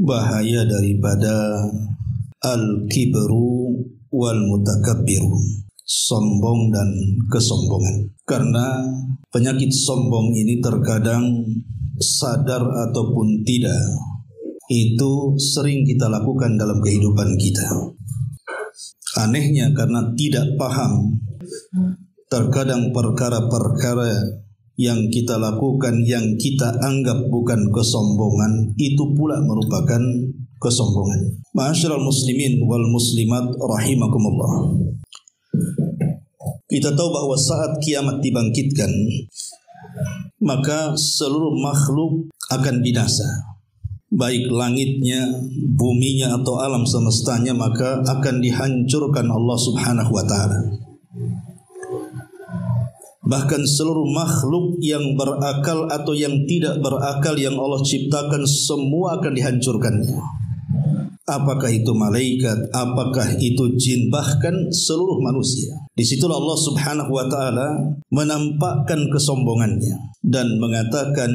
bahaya daripada al-kibru wal mutakabbiru, sombong dan kesombongan. Karena penyakit sombong ini terkadang sadar ataupun tidak, itu sering kita lakukan dalam kehidupan kita. Anehnya karena tidak paham, terkadang perkara-perkara yang kita lakukan yang kita anggap bukan kesombongan itu pula merupakan kesombongan. Ma'asyiral muslimin wal muslimat rahimakumullah. Kita tahu bahwa saat kiamat dibangkitkan, maka seluruh makhluk akan binasa. Baik langitnya, buminya atau alam semestanya, maka akan dihancurkan Allah Subhanahu wa taala. Bahkan seluruh makhluk yang berakal atau yang tidak berakal yang Allah ciptakan semua akan dihancurkannya. Apakah itu malaikat, apakah itu jin, bahkan seluruh manusia. Disitulah Allah Subhanahu wa taala menampakkan kesombongannya dan mengatakan,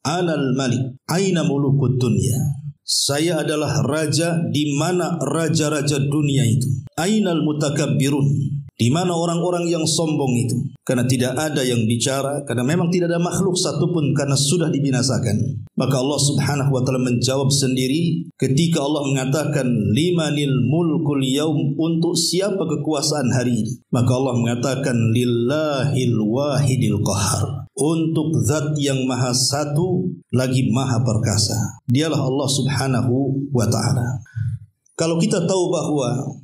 Anal malik, aina mulukud dunya. Saya adalah raja, di mana raja-raja dunia itu. Ainal mutakabbirun, di mana orang-orang yang sombong itu. Karena tidak ada yang bicara, karena memang tidak ada makhluk satupun, karena sudah dibinasakan. Maka Allah Subhanahu wa taala menjawab sendiri ketika Allah mengatakan limanil mulkul yaum, untuk siapa kekuasaan hari ini? Maka Allah mengatakan lillahil wahidil qahar, untuk zat yang maha satu lagi maha perkasa. Dialah Allah Subhanahu wa ta'ala. Kalau kita tahu bahwa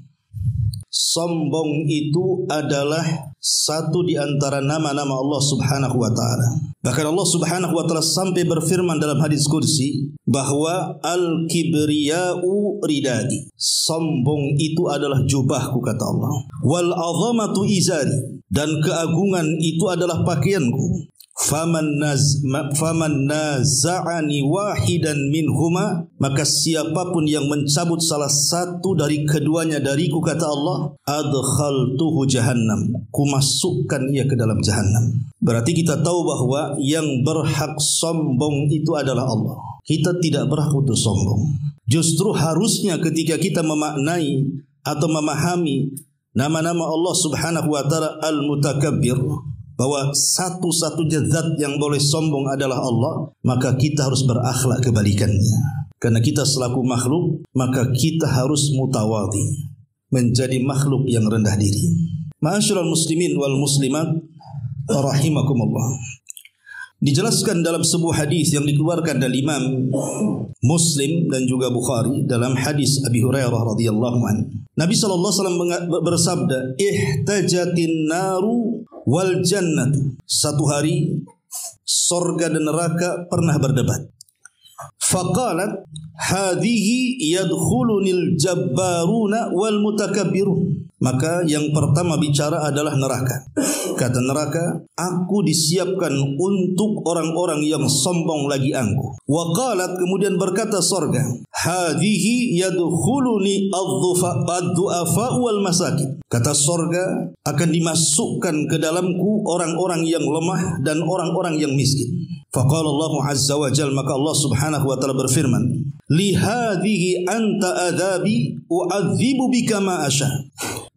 sombong itu adalah satu di antara nama-nama Allah Subhanahu wa ta'ala. Bahkan Allah Subhanahu wa ta'ala sampai berfirman dalam hadis kursi bahwa al-kibriya'u ridadi, sombong itu adalah jubahku, kata Allah. Wal azamatu izari, dan keagungan itu adalah pakaianku. Faman naza'ani wahidan minhuma, maka siapapun yang mencabut salah satu dari keduanya dariku, kata Allah, adkhaltuhu jahannam, kumasukkan ia ke dalam jahannam. Berarti kita tahu bahwa yang berhak sombong itu adalah Allah. Kita tidak berhak untuk sombong. Justru harusnya ketika kita memaknai atau memahami nama-nama Allah Subhanahu wa ta'ala al-mutakabbir, bahwa satu-satunya zat yang boleh sombong adalah Allah, maka kita harus berakhlak kebalikannya. Karena kita selaku makhluk, maka kita harus mutawadhi, menjadi makhluk yang rendah diri. Ma'asyiral muslimin wal muslimat rahimakumullah. Dijelaskan dalam sebuah hadis yang dikeluarkan dari Imam Muslim dan juga Bukhari, dalam hadis Abi Hurairah radhiyallahu anhu. Nabi sallallahu alaihi wasallam bersabda, "Ihtajatin naru wal jannatu." Satu hari sorga dan neraka pernah berdebat. Faqalat, "Hadhihi yadkhulunil jabbaruna wal mutakabbirun." Maka yang pertama bicara adalah neraka. Kata neraka, aku disiapkan untuk orang-orang yang sombong lagi aku. Wa qalat, kemudian berkata sorga, hadhihi yadkhuluni ad-du'afa wal masakin. Kata sorga, akan dimasukkan ke dalamku orang-orang yang lemah dan orang-orang yang miskin. Faqala Allah azza wa jalla, maka Allah Subhanahu wa taala berfirman, li hadhihi anta adzabi u'adzibu bika ma asya.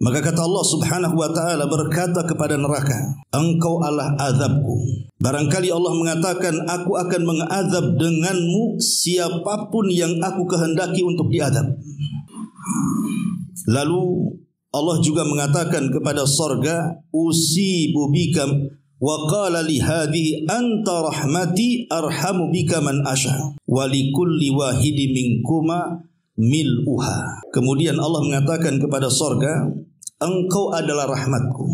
Maka kata Allah Subhanahu wa taala berkata kepada neraka, engkau adalah azabku. Barangkali Allah mengatakan, aku akan mengazab denganmu siapapun yang aku kehendaki untuk diazab. Lalu Allah juga mengatakan kepada sorga, usibu bika wa qala li hadhihi anta rahmati arhamu bika man asya wa likulli wahidi minkuma mil'uha. Kemudian Allah mengatakan kepada sorga, engkau adalah rahmatku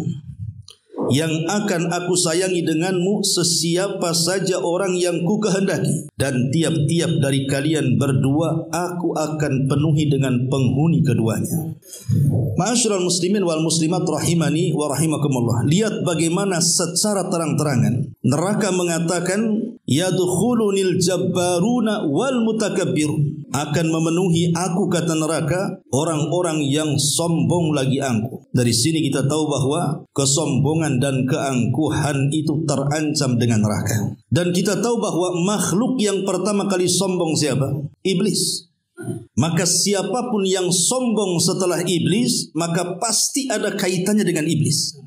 yang akan aku sayangi denganmu sesiapa saja orang yang ku kehendaki, dan tiap-tiap dari kalian berdua aku akan penuhi dengan penghuni keduanya. Ma'asyiral muslimin wal muslimat rahimani wa rahimakumullah. Lihat bagaimana secara terang-terangan neraka mengatakan yadkhulunil jabbaruna wal mutakabbir, akan memenuhi aku, kata neraka, orang-orang yang sombong lagi angkuh. Dari sini kita tahu bahwa kesombongan dan keangkuhan itu terancam dengan neraka. Dan kita tahu bahwa makhluk yang pertama kali sombong siapa? Iblis. Maka siapapun yang sombong setelah iblis, maka pasti ada kaitannya dengan iblis.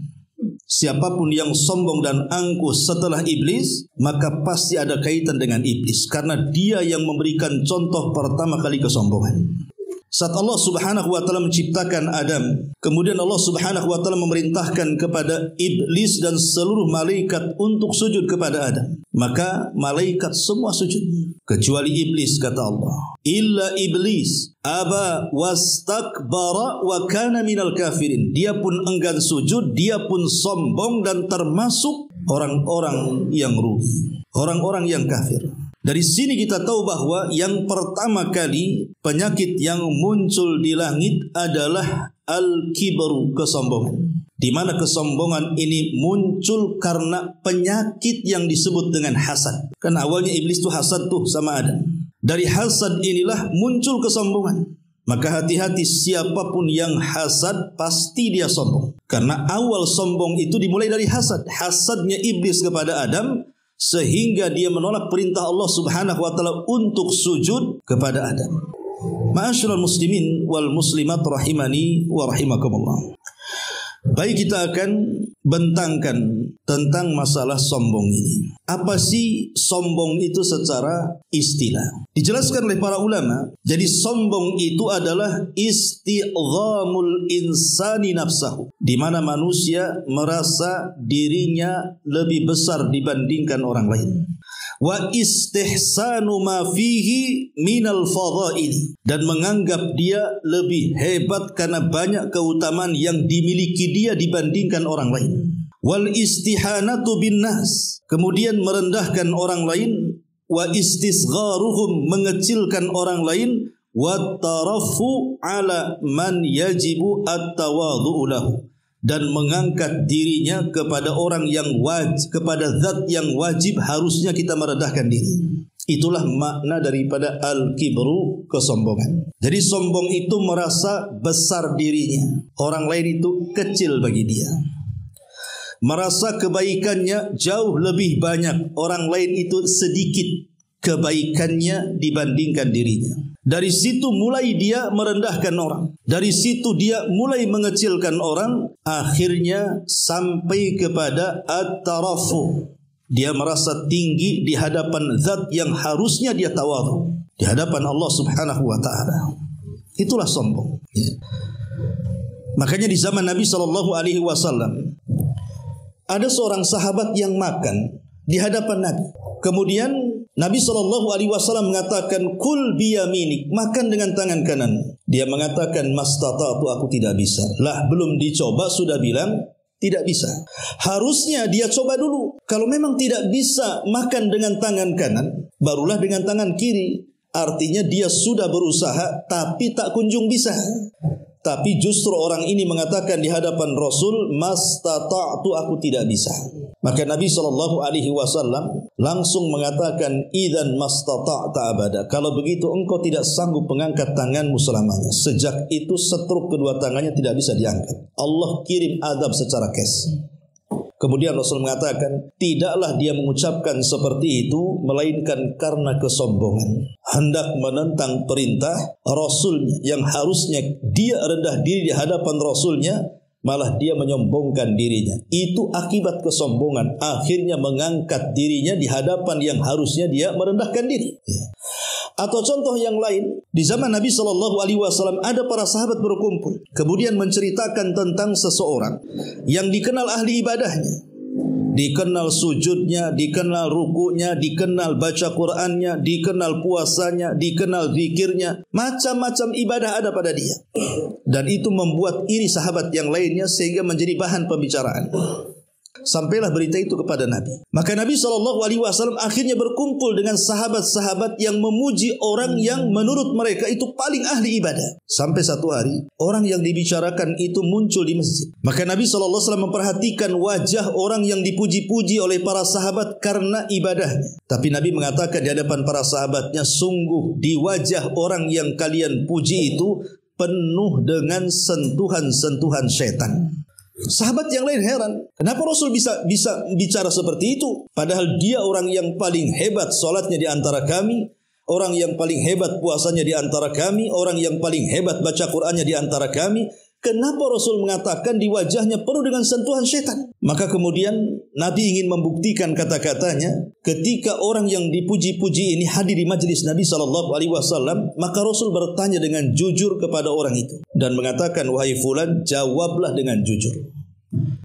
Siapapun yang sombong dan angkuh setelah iblis, maka pasti ada kaitan dengan iblis, karena dia yang memberikan contoh pertama kali kesombongan. Saat Allah Subhanahu wa taala menciptakan Adam, kemudian Allah Subhanahu wa taala memerintahkan kepada iblis dan seluruh malaikat untuk sujud kepada Adam. Maka malaikat semua sujud kecuali iblis, kata Allah. Illa iblis aba wastakbara wa kana minal kafirin. Dia pun enggan sujud, dia pun sombong dan termasuk orang-orang yang rugi, orang-orang yang kafir. Dari sini kita tahu bahwa yang pertama kali penyakit yang muncul di langit adalah al-kibru, kesombongan. Di mana kesombongan ini muncul karena penyakit yang disebut dengan hasad. Kan awalnya iblis itu hasad tuh sama Adam. Dari hasad inilah muncul kesombongan. Maka hati-hati, siapapun yang hasad pasti dia sombong. Karena awal sombong itu dimulai dari hasad. Hasadnya iblis kepada Adam, sehingga dia menolak perintah Allah Subhanahu wa taala untuk sujud kepada Adam. Ma'asyiral muslimin wal muslimat rahimani wa rahimakumullah. Baik, kita akan bentangkan tentang masalah sombong ini. Apa sih sombong itu secara istilah? Dijelaskan oleh para ulama, jadi sombong itu adalah istighamul insani nafsahu, di mana manusia merasa dirinya lebih besar dibandingkan orang lain. Wa istihsanu ma fihi minal fadaili, dan menganggap dia lebih hebat karena banyak keutamaan yang dimiliki dia dibandingkan orang lain. Wal istihanatu bin nas, kemudian merendahkan orang lain. Wa istisgharuhum, mengecilkan orang lain. Wa tarafu ala man yajibu at-tawadhu'u lahu, dan mengangkat dirinya kepada orang yang kepada zat yang wajib harusnya kita merendahkan diri. Itulah makna daripada al-kibru, kesombongan. Jadi sombong itu merasa besar dirinya, orang lain itu kecil bagi dia. Merasa kebaikannya jauh lebih banyak, orang lain itu sedikit kebaikannya dibandingkan dirinya. Dari situ mulai dia merendahkan orang. Dari situ dia mulai mengecilkan orang. Akhirnya sampai kepada at-tarafu. Dia merasa tinggi di hadapan zat yang harusnya dia tawadhu, di hadapan Allah Subhanahu wa ta'ala. Itulah sombong. Makanya di zaman Nabi SAW ada seorang sahabat yang makan di hadapan Nabi. Kemudian Nabi SAW mengatakan, kul biyaminik, makan dengan tangan kanan. Dia mengatakan, mastata'tu, aku tidak bisa. Lah, belum dicoba sudah bilang tidak bisa. Harusnya dia coba dulu. Kalau memang tidak bisa makan dengan tangan kanan, barulah dengan tangan kiri. Artinya dia sudah berusaha tapi tak kunjung bisa. Tapi justru orang ini mengatakan di hadapan Rasul, mastata'tu, aku tidak bisa. Maka Nabi SAW langsung mengatakan, idzan mastata'ta abada. Kalau begitu engkau tidak sanggup mengangkat tanganmu selamanya. Sejak itu setruk kedua tangannya tidak bisa diangkat. Allah kirim adab secara kes. Kemudian Rasul mengatakan, tidaklah dia mengucapkan seperti itu melainkan karena kesombongan. Hendak menentang perintah Rasulnya yang harusnya dia rendah diri di hadapan Rasulnya, malah dia menyombongkan dirinya. Itu akibat kesombongan. Akhirnya mengangkat dirinya di hadapan yang harusnya dia merendahkan diri. Atau contoh yang lain, di zaman Nabi SAW ada para sahabat berkumpul, kemudian menceritakan tentang seseorang yang dikenal ahli ibadahnya, dikenal sujudnya, dikenal rukunya, dikenal baca Qur'annya, dikenal puasanya, dikenal zikirnya, macam-macam ibadah ada pada dia. Dan itu membuat iri sahabat yang lainnya sehingga menjadi bahan pembicaraan. Sampailah berita itu kepada Nabi. Maka Nabi SAW akhirnya berkumpul dengan sahabat-sahabat yang memuji orang yang menurut mereka itu paling ahli ibadah. Sampai satu hari orang yang dibicarakan itu muncul di masjid. Maka Nabi SAW memperhatikan wajah orang yang dipuji-puji oleh para sahabat karena ibadahnya. Tapi Nabi mengatakan di hadapan para sahabatnya, sungguh di wajah orang yang kalian puji itu penuh dengan sentuhan-sentuhan syaitan. Sahabat yang lain heran, kenapa Rasul bisa bicara seperti itu? Padahal dia orang yang paling hebat salatnya di antara kami, orang yang paling hebat puasanya di antara kami, orang yang paling hebat baca Qur'annya di antara kami. Kenapa Rasul mengatakan di wajahnya penuh dengan sentuhan syaitan? Maka kemudian Nabi ingin membuktikan kata-katanya. Ketika orang yang dipuji-puji ini hadir di majlis Nabi SAW, maka Rasul bertanya dengan jujur kepada orang itu dan mengatakan, wahai fulan, jawablah dengan jujur.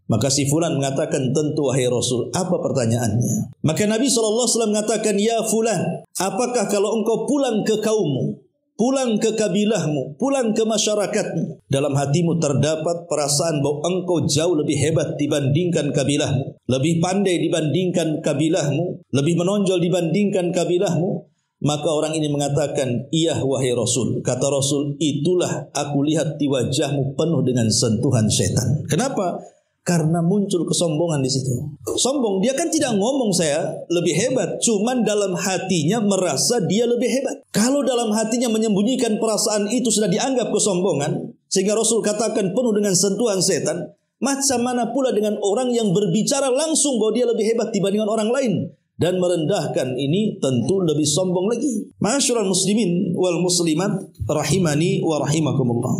Maka si fulan mengatakan, tentu wahai Rasul, apa pertanyaannya? Maka Nabi SAW mengatakan, ya fulan, apakah kalau engkau pulang ke kaummu, pulang ke kabilahmu, pulang ke masyarakatmu, dalam hatimu terdapat perasaan bahwa engkau jauh lebih hebat dibandingkan kabilahmu, lebih pandai dibandingkan kabilahmu, lebih menonjol dibandingkan kabilahmu, maka orang ini mengatakan, iya wahai Rasul. Kata Rasul, itulah aku lihat di wajahmu penuh dengan sentuhan setan. Kenapa? Karena muncul kesombongan di situ. Sombong, dia kan tidak ngomong saya lebih hebat, cuman dalam hatinya merasa dia lebih hebat. Kalau dalam hatinya menyembunyikan perasaan itu sudah dianggap kesombongan, sehingga Rasul katakan penuh dengan sentuhan setan, macam mana pula dengan orang yang berbicara langsung bahwa dia lebih hebat dibandingkan orang lain dan merendahkan, ini tentu lebih sombong lagi. Ma'asyiral muslimin wal muslimat rahimani wa rahimakumullah.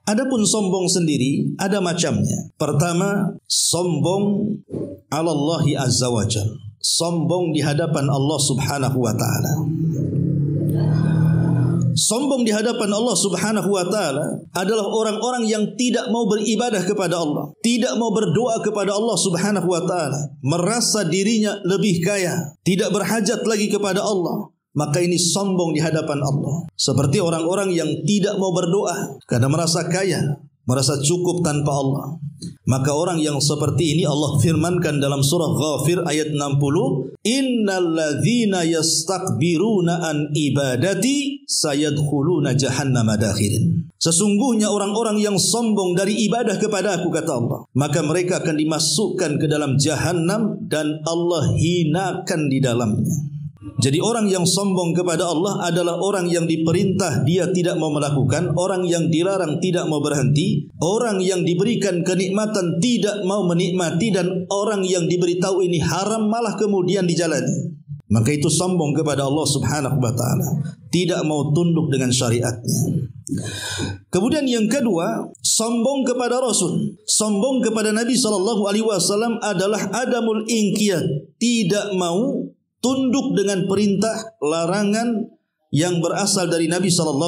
Adapun sombong sendiri ada macamnya. Pertama, sombong 'ala Allah azza wajalla. Sombong di hadapan Allah Subhanahu wa taala. Sombong di hadapan Allah Subhanahu wa taala adalah orang-orang yang tidak mau beribadah kepada Allah, tidak mau berdoa kepada Allah Subhanahu wa taala, merasa dirinya lebih kaya, tidak berhajat lagi kepada Allah. Maka ini sombong di hadapan Allah. Seperti orang-orang yang tidak mau berdoa karena merasa kaya, merasa cukup tanpa Allah. Maka orang yang seperti ini Allah firmankan dalam surah Ghafir ayat 60, innal ladzina yastakbiruna an ibadati sayadkhuluna jahannama dakhirin. Sesungguhnya orang-orang yang sombong dari ibadah kepada aku, kata Allah, maka mereka akan dimasukkan ke dalam jahanam dan Allah hinakan di dalamnya. Jadi orang yang sombong kepada Allah adalah orang yang diperintah dia tidak mau melakukan, orang yang dilarang tidak mau berhenti, orang yang diberikan kenikmatan tidak mau menikmati, dan orang yang diberitahu ini haram malah kemudian dijalani. Maka itu sombong kepada Allah Subhanahu wa taala, tidak mau tunduk dengan syariatnya. Kemudian yang kedua, sombong kepada Rasul, sombong kepada Nabi SAW adalah adamul inqiyad, tidak mau tunduk dengan perintah larangan yang berasal dari Nabi SAW.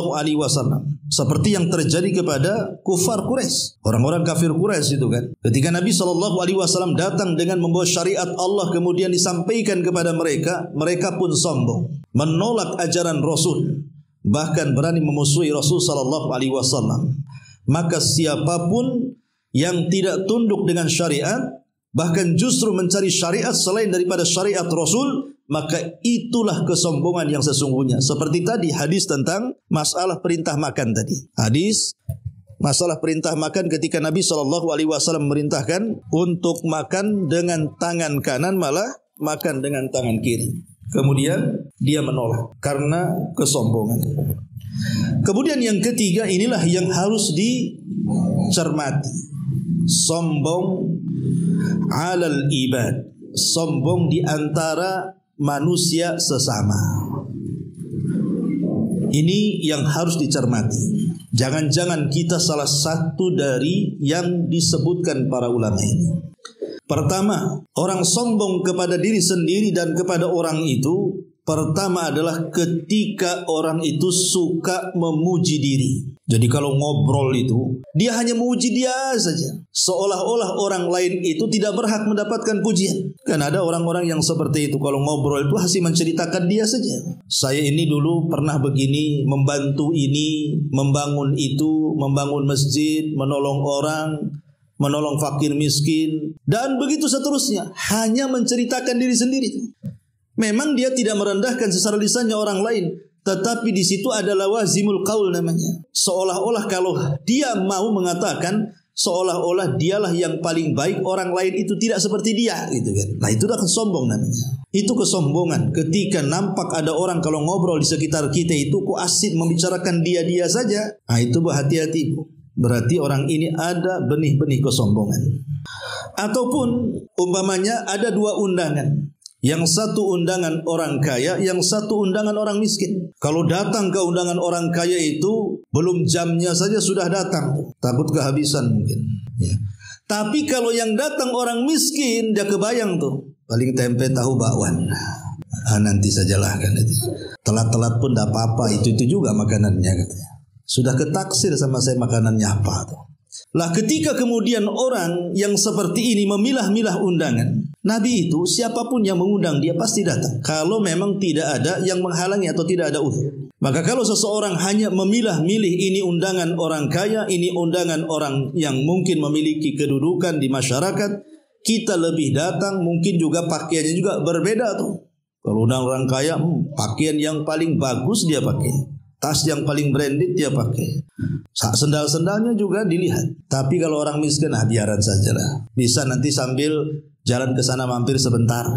Seperti yang terjadi kepada kufar Quraisy, orang-orang kafir Quraisy itu kan. Ketika Nabi SAW datang dengan membawa syariat Allah kemudian disampaikan kepada mereka, mereka pun sombong, menolak ajaran Rasul, bahkan berani memusuhi Rasul SAW. Maka siapapun yang tidak tunduk dengan syariat, bahkan justru mencari syariat selain daripada syariat Rasul, maka itulah kesombongan yang sesungguhnya. Seperti tadi hadis tentang masalah perintah makan tadi. Hadis masalah perintah makan ketika Nabi SAW memerintahkan untuk makan dengan tangan kanan, malah makan dengan tangan kiri. Kemudian dia menolak karena kesombongan. Kemudian yang ketiga, inilah yang harus dicermati. Sombong alal ibad, sombong di antara manusia sesama. Ini yang harus dicermati. Jangan-jangan kita salah satu dari yang disebutkan para ulama ini. Pertama, orang sombong kepada diri sendiri dan kepada orang itu, pertama adalah ketika orang itu suka memuji diri. Jadi kalau ngobrol itu, dia hanya memuji dia saja, seolah-olah orang lain itu tidak berhak mendapatkan pujian. Kan ada orang-orang yang seperti itu, kalau ngobrol itu masih menceritakan dia saja. Saya ini dulu pernah begini, membantu ini, membangun itu, membangun masjid, menolong orang, menolong fakir miskin, dan begitu seterusnya. Hanya menceritakan diri sendiri. Memang dia tidak merendahkan secara lisannya orang lain, tetapi di situ adalah wazimul qaul namanya. Seolah-olah kalau dia mau mengatakan, seolah-olah dialah yang paling baik, orang lain itu tidak seperti dia, gitu kan. Nah, itu dah sombong namanya. Itu kesombongan ketika nampak ada orang kalau ngobrol di sekitar kita itu kok asik membicarakan dia saja. Nah, itu berhati-hati. Berarti orang ini ada benih-benih kesombongan. Ataupun umpamanya ada dua undangan. Yang satu undangan orang kaya, yang satu undangan orang miskin. Kalau datang ke undangan orang kaya itu belum jamnya saja sudah datang, takut kehabisan mungkin. Ya. Tapi kalau yang datang orang miskin, dia kebayang tuh, paling tempe tahu bakwan. Nanti sajalah kan itu. Telat-telat pun tidak apa-apa, itu juga makanannya katanya. Sudah ketaksir sama saya makanannya apa tuh. Lah ketika kemudian orang yang seperti ini memilah-milah undangan, Nabi itu siapapun yang mengundang dia pasti datang. Kalau memang tidak ada yang menghalangi atau tidak ada uzur. Maka kalau seseorang hanya memilah-milih ini undangan orang kaya, ini undangan orang yang mungkin memiliki kedudukan di masyarakat, kita lebih datang, mungkin juga pakaiannya juga berbeda tuh. Kalau undang orang kaya, pakaian yang paling bagus dia pakai. Tas yang paling branded dia pakai. Sendal-sendalnya juga dilihat. Tapi kalau orang miskin, biaran sajalah. Bisa nanti sambil jalan ke sana mampir sebentar.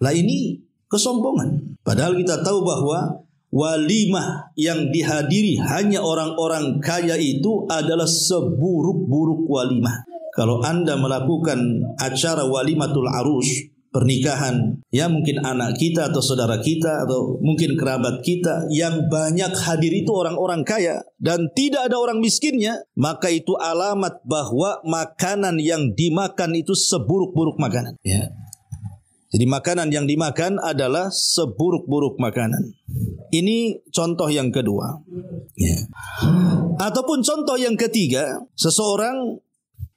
Lah ini kesombongan. Padahal kita tahu bahwa walimah yang dihadiri hanya orang-orang kaya itu adalah seburuk-buruk walimah. Kalau Anda melakukan acara walimatul arus, pernikahan, ya mungkin anak kita atau saudara kita atau mungkin kerabat kita yang banyak hadir itu orang-orang kaya dan tidak ada orang miskinnya, maka itu alamat bahwa makanan yang dimakan itu seburuk-buruk makanan. Ya. Jadi makanan yang dimakan adalah seburuk-buruk makanan. Ini contoh yang kedua. Ya. Ataupun contoh yang ketiga, seseorang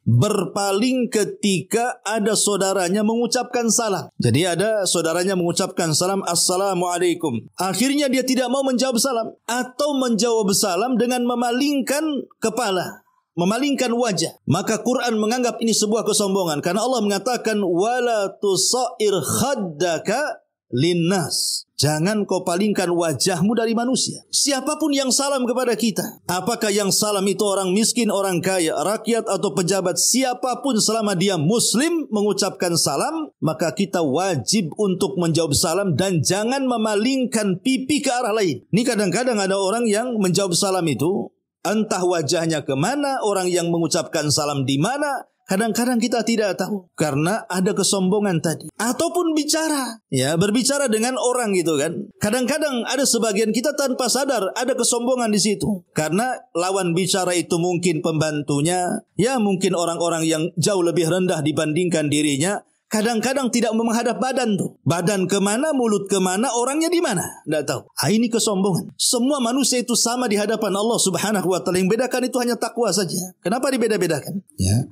berpaling ketika ada saudaranya mengucapkan salam. Jadi ada saudaranya mengucapkan salam, Assalamualaikum. Akhirnya dia tidak mau menjawab salam atau menjawab salam dengan memalingkan kepala, memalingkan wajah. Maka Quran menganggap ini sebuah kesombongan karena Allah mengatakan wala tusair khaddaka linnas. Jangan kau palingkan wajahmu dari manusia. Siapapun yang salam kepada kita, apakah yang salam itu orang miskin, orang kaya, rakyat atau pejabat, siapapun selama dia muslim mengucapkan salam, maka kita wajib untuk menjawab salam dan jangan memalingkan pipi ke arah lain. Ini kadang-kadang ada orang yang menjawab salam itu entah wajahnya kemana, orang yang mengucapkan salam di mana. Kadang-kadang kita tidak tahu karena ada kesombongan tadi. Ataupun bicara, ya berbicara dengan orang gitu kan. Kadang-kadang ada sebagian kita tanpa sadar ada kesombongan di situ. Karena lawan bicara itu mungkin pembantunya, ya mungkin orang-orang yang jauh lebih rendah dibandingkan dirinya. Kadang-kadang tidak menghadap badan tuh. Badan kemana, mulut kemana, orangnya di mana? Tidak tahu. Ini kesombongan. Semua manusia itu sama di hadapan Allah Subhanahu wa Ta'ala. Yang bedakan itu hanya takwa saja. Kenapa dibeda-bedakan? Ya.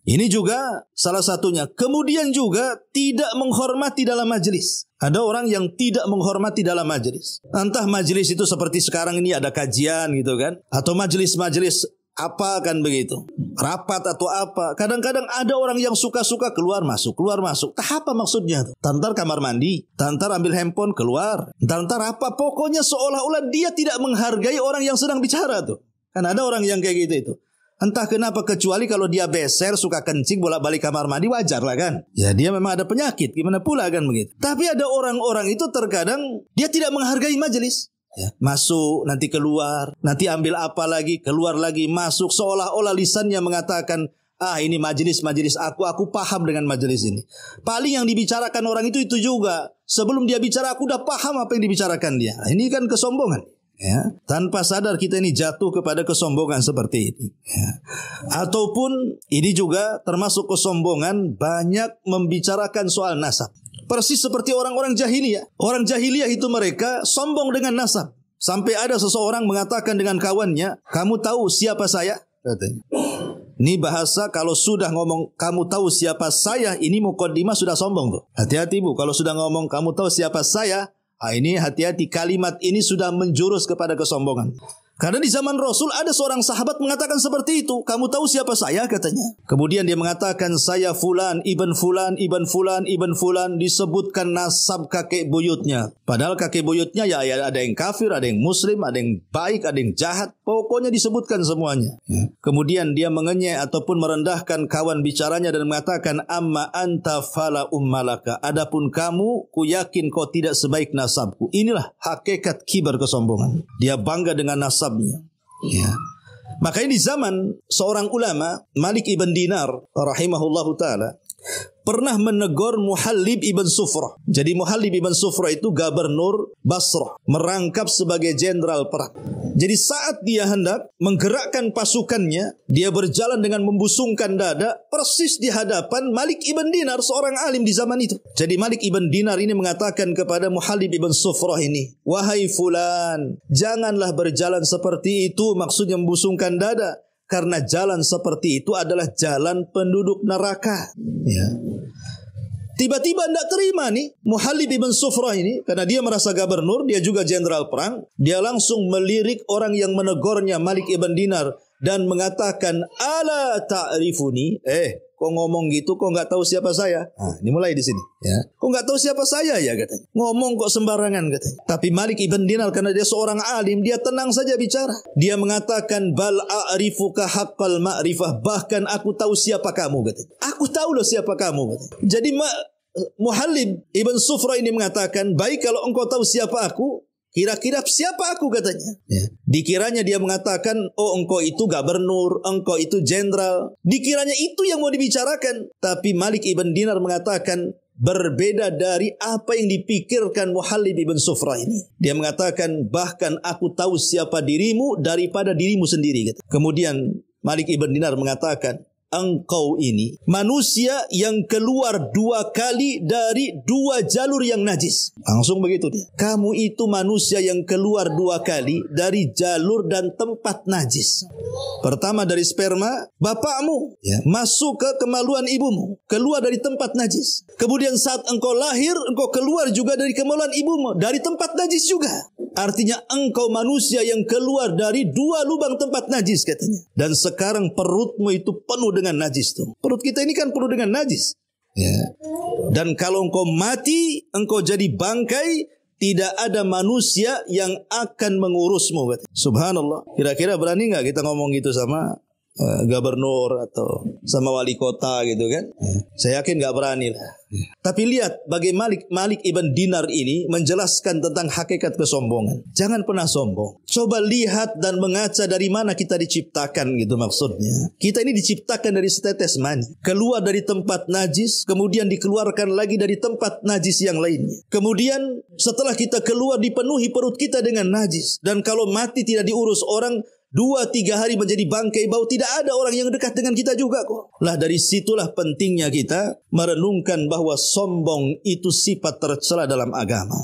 Ini juga salah satunya. Kemudian juga tidak menghormati dalam majelis. Ada orang yang tidak menghormati dalam majelis. Entah majelis itu seperti sekarang ini ada kajian gitu kan. Atau majelis-majelis apa kan begitu, rapat atau apa. Kadang-kadang ada orang yang suka-suka keluar masuk. Apa maksudnya? Tantar kamar mandi, tantar ambil handphone keluar, tantar apa. Pokoknya seolah-olah dia tidak menghargai orang yang sedang bicara tuh. Kan ada orang yang kayak gitu itu. Entah kenapa, kecuali kalau dia beser, suka kencing, bolak-balik kamar mandi, wajar lah kan. Ya dia memang ada penyakit, gimana pula kan begitu. Tapi ada orang-orang itu terkadang dia tidak menghargai majelis. Ya, masuk, nanti keluar, nanti ambil apa lagi, keluar lagi, masuk, seolah-olah lisannya mengatakan, ini majelis aku paham dengan majelis ini. Paling yang dibicarakan orang itu juga. Sebelum dia bicara aku udah paham apa yang dibicarakan dia. Ini kan kesombongan. Ya, tanpa sadar kita ini jatuh kepada kesombongan seperti ini. Ya. Ataupun ini juga termasuk kesombongan banyak membicarakan soal nasab. Persis seperti orang-orang jahiliyah. Orang jahiliyah itu mereka sombong dengan nasab. Sampai ada seseorang mengatakan dengan kawannya, kamu tahu siapa saya? Katanya. Ini bahasa kalau sudah ngomong kamu tahu siapa saya, ini muqaddimah sudah sombong tuh. Hati-hati Bu, kalau sudah ngomong kamu tahu siapa saya, ini hati-hati, kalimat ini sudah menjurus kepada kesombongan. Karena di zaman Rasul ada seorang sahabat mengatakan seperti itu. Kamu tahu siapa saya? Katanya. Kemudian dia mengatakan saya fulan, ibn fulan, ibn fulan, ibn fulan. Disebutkan nasab kakek buyutnya. Padahal kakek buyutnya ya ada yang kafir, ada yang muslim, ada yang baik, ada yang jahat. Pokoknya disebutkan semuanya. Kemudian dia mengenyek ataupun merendahkan kawan bicaranya dan mengatakan amma anta fala ummalaka. Adapun kamu, ku yakin kau tidak sebaik nasabku. Inilah hakikat kibar kesombongan. Dia bangga dengan nasab. Ya. Makanya di zaman seorang ulama Malik ibn Dinar rahimahullahu ta'ala pernah menegur Muhallib ibn Sufrah. Jadi Muhallib ibn Sufrah itu gubernur Basrah, merangkap sebagai jenderal perang. Jadi saat dia hendak menggerakkan pasukannya, dia berjalan dengan membusungkan dada persis di hadapan Malik ibn Dinar, seorang alim di zaman itu. Jadi Malik ibn Dinar ini mengatakan kepada Muhallib ibn Sufrah ini, "Wahai fulan, janganlah berjalan seperti itu," maksudnya membusungkan dada. Karena jalan seperti itu adalah jalan penduduk neraka. Ya. Tiba-tiba tidak terima nih Muhallib ibn Sufrah ini, karena dia merasa gubernur, dia juga jenderal perang. Dia langsung melirik orang yang menegurnya, Malik ibn Dinar, dan mengatakan, "Ala ta'rifuni?" Kok ngomong gitu, kok nggak tahu siapa saya? Nah, ini mulai di sini. Ya. Kok nggak tahu siapa saya ya katanya. Ngomong kok sembarangan katanya. Tapi Malik ibn Dinar karena dia seorang alim, dia tenang saja bicara. Dia mengatakan, "Bal a'rifuka haqqal ma'rifah." Bahkan aku tahu siapa kamu katanya. Aku tahu loh siapa kamu katanya. Jadi Muhallib ibn Sufrah ini mengatakan, baik kalau engkau tahu siapa aku, kira-kira siapa aku katanya. Ya. Dikiranya dia mengatakan, oh engkau itu gubernur, engkau itu jenderal. Dikiranya itu yang mau dibicarakan. Tapi Malik ibn Dinar mengatakan berbeda dari apa yang dipikirkan Muhallib ibn Sufrah ini. Dia mengatakan, bahkan aku tahu siapa dirimu daripada dirimu sendiri. Gitu. Kemudian Malik ibn Dinar mengatakan, engkau ini manusia yang keluar 2 kali dari 2 jalur yang najis. Langsung begitu dia. Kamu itu manusia yang keluar 2 kali dari jalur dan tempat najis. Pertama dari sperma bapakmu, ya, masuk ke kemaluan ibumu, keluar dari tempat najis. Kemudian saat engkau lahir, engkau keluar juga dari kemaluan ibumu, dari tempat najis juga. Artinya engkau manusia yang keluar dari 2 lubang tempat najis katanya. Dan sekarang perutmu itu penuh dengan najis tuh. Perut kita ini kan penuh dengan najis. Ya. Dan kalau engkau mati, engkau jadi bangkai, tidak ada manusia yang akan mengurusmu katanya. Subhanallah. Kira-kira berani nggak kita ngomong gitu sama gubernur atau sama wali kota gitu kan? Saya yakin nggak berani lah. Tapi lihat bagaimana Malik ibn Dinar ini menjelaskan tentang hakikat kesombongan. Jangan pernah sombong. Coba lihat dan mengaca dari mana kita diciptakan gitu maksudnya. Kita ini diciptakan dari setetes mani, keluar dari tempat najis, kemudian dikeluarkan lagi dari tempat najis yang lainnya. Kemudian setelah kita keluar dipenuhi perut kita dengan najis, dan kalau mati tidak diurus orang, 2-3 hari menjadi bangkai bau, tidak ada orang yang dekat dengan kita juga kok. Lah dari situlah pentingnya kita merenungkan bahwa sombong itu sifat tercela dalam agama.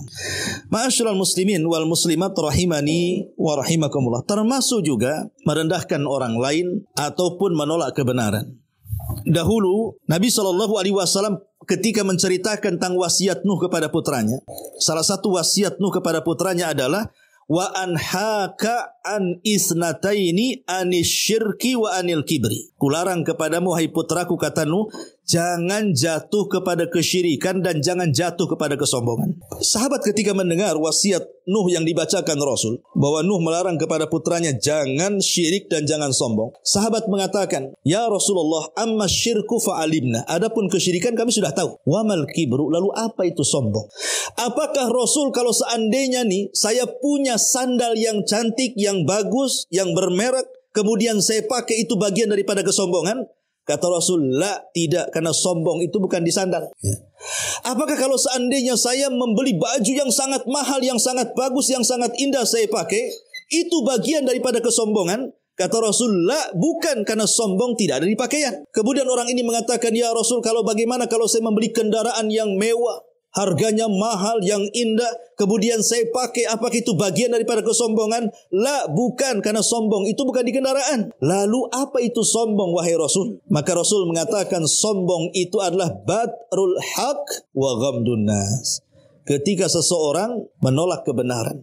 Ma'asyiral muslimin wal muslimat rahimani wa rahimakumullah. Termasuk juga merendahkan orang lain ataupun menolak kebenaran. Dahulu Nabi SAW ketika menceritakan tentang wasiat Nuh kepada putranya, salah satu wasiat Nuh kepada putranya adalah wa anhaka an isnataini anisyirki wa anil kibri. Kularang kepadamu hai putraku, kata Nuh, jangan jatuh kepada kesyirikan dan jangan jatuh kepada kesombongan. Sahabat ketika mendengar wasiat Nuh yang dibacakan Rasul, bahwa Nuh melarang kepada putranya jangan syirik dan jangan sombong, sahabat mengatakan, ya Rasulullah, amma syirku fa'alimna. Adapun kesyirikan kami sudah tahu. Wa mal kibru, lalu apa itu sombong? Apakah Rasul kalau seandainya nih saya punya sandal yang cantik, yang bagus, yang bermerek, kemudian saya pakai, itu bagian daripada kesombongan? Kata Rasul, la, tidak, karena sombong itu bukan di sandal. Ya. Apakah kalau seandainya saya membeli baju yang sangat mahal, yang sangat bagus, yang sangat indah saya pakai, itu bagian daripada kesombongan? Kata Rasul, la, bukan, karena sombong tidak ada di pakaian. Kemudian orang ini mengatakan, ya Rasul, kalau bagaimana kalau saya membeli kendaraan yang mewah, harganya mahal, yang indah, kemudian saya pakai, apakah itu bagian daripada kesombongan? La, bukan, karena sombong itu bukan di kendaraan. Lalu apa itu sombong, wahai Rasul? Maka Rasul mengatakan sombong itu adalah batrul haq wa ghamdun nas. Ketika seseorang menolak kebenaran,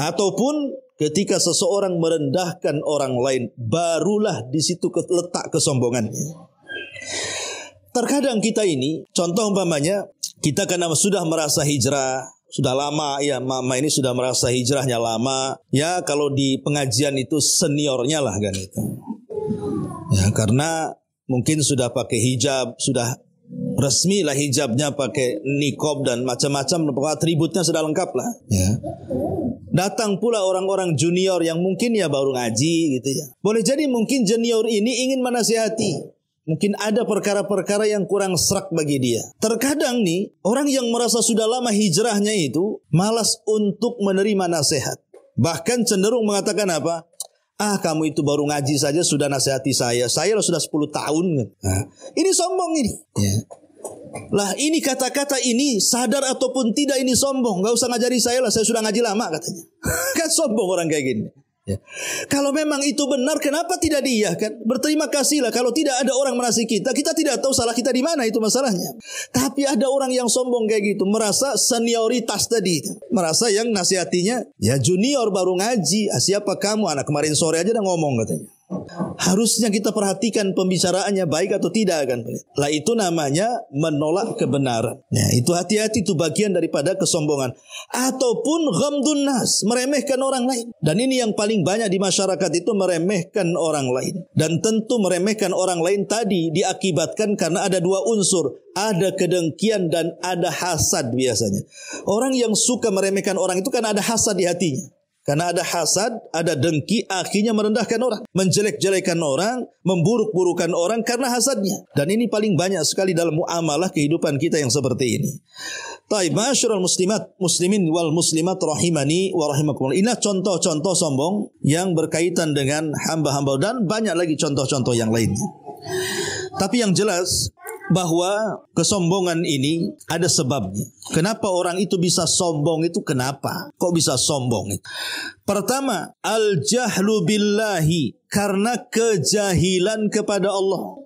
ataupun ketika seseorang merendahkan orang lain, barulah di situ letak kesombongannya. Terkadang kita ini, contoh umpamanya, kita karena sudah merasa hijrah, sudah lama, ya mama ini sudah merasa hijrahnya lama, ya kalau di pengajian itu seniornya lah kan itu. Ya karena mungkin sudah pakai hijab, sudah resmi lah hijabnya, pakai niqab dan macam-macam, atributnya sudah lengkap lah. Ya. Datang pula orang-orang junior yang mungkin ya baru ngaji gitu ya. Boleh jadi mungkin junior ini ingin menasihati. Mungkin ada perkara-perkara yang kurang serak bagi dia. Terkadang nih, orang yang merasa sudah lama hijrahnya itu malas untuk menerima nasihat. Bahkan cenderung mengatakan apa? Kamu itu baru ngaji saja sudah nasihati saya. Saya sudah 10 tahun. Nah, ini sombong ini. Ya. Lah ini kata-kata ini sadar ataupun tidak ini sombong. Gak usah ngajari saya lah, saya sudah ngaji lama katanya. Kan sombong orang kayak gini. Ya. Kalau memang itu benar, kenapa tidak diiyahkan? Berterima kasihlah. Kalau tidak ada orang menasihati kita, kita tidak tahu salah kita di mana, itu masalahnya. Tapi ada orang yang sombong kayak gitu, merasa senioritas tadi, merasa yang nasihatinya ya junior baru ngaji. Siapa kamu? Anak kemarin sore aja udah ngomong katanya. Harusnya kita perhatikan pembicaraannya baik atau tidak kan? Lah itu namanya menolak kebenaran. Nah, itu hati-hati, itu bagian daripada kesombongan. Ataupun ghamdun nas, meremehkan orang lain. Dan ini yang paling banyak di masyarakat itu meremehkan orang lain. Dan tentu meremehkan orang lain tadi diakibatkan karena ada dua unsur. Ada kedengkian dan ada hasad biasanya. Orang yang suka meremehkan orang itu kan ada hasad di hatinya. Karena ada hasad, ada dengki, akhirnya merendahkan orang, menjelek-jelekan orang, memburuk-burukan orang karena hasadnya. Dan ini paling banyak sekali dalam muamalah kehidupan kita yang seperti ini. Taib, ma'asyiral muslimin wal muslimat rahimani wa rahimakumullah. Ini contoh-contoh sombong yang berkaitan dengan hamba-hamba dan banyak lagi contoh-contoh yang lainnya. Tapi yang jelas bahwa kesombongan ini ada sebabnya. Kenapa orang itu bisa sombong itu? Kenapa? Kok bisa sombong itu? Pertama, al-jahlu billahi, karena kejahilan kepada Allah.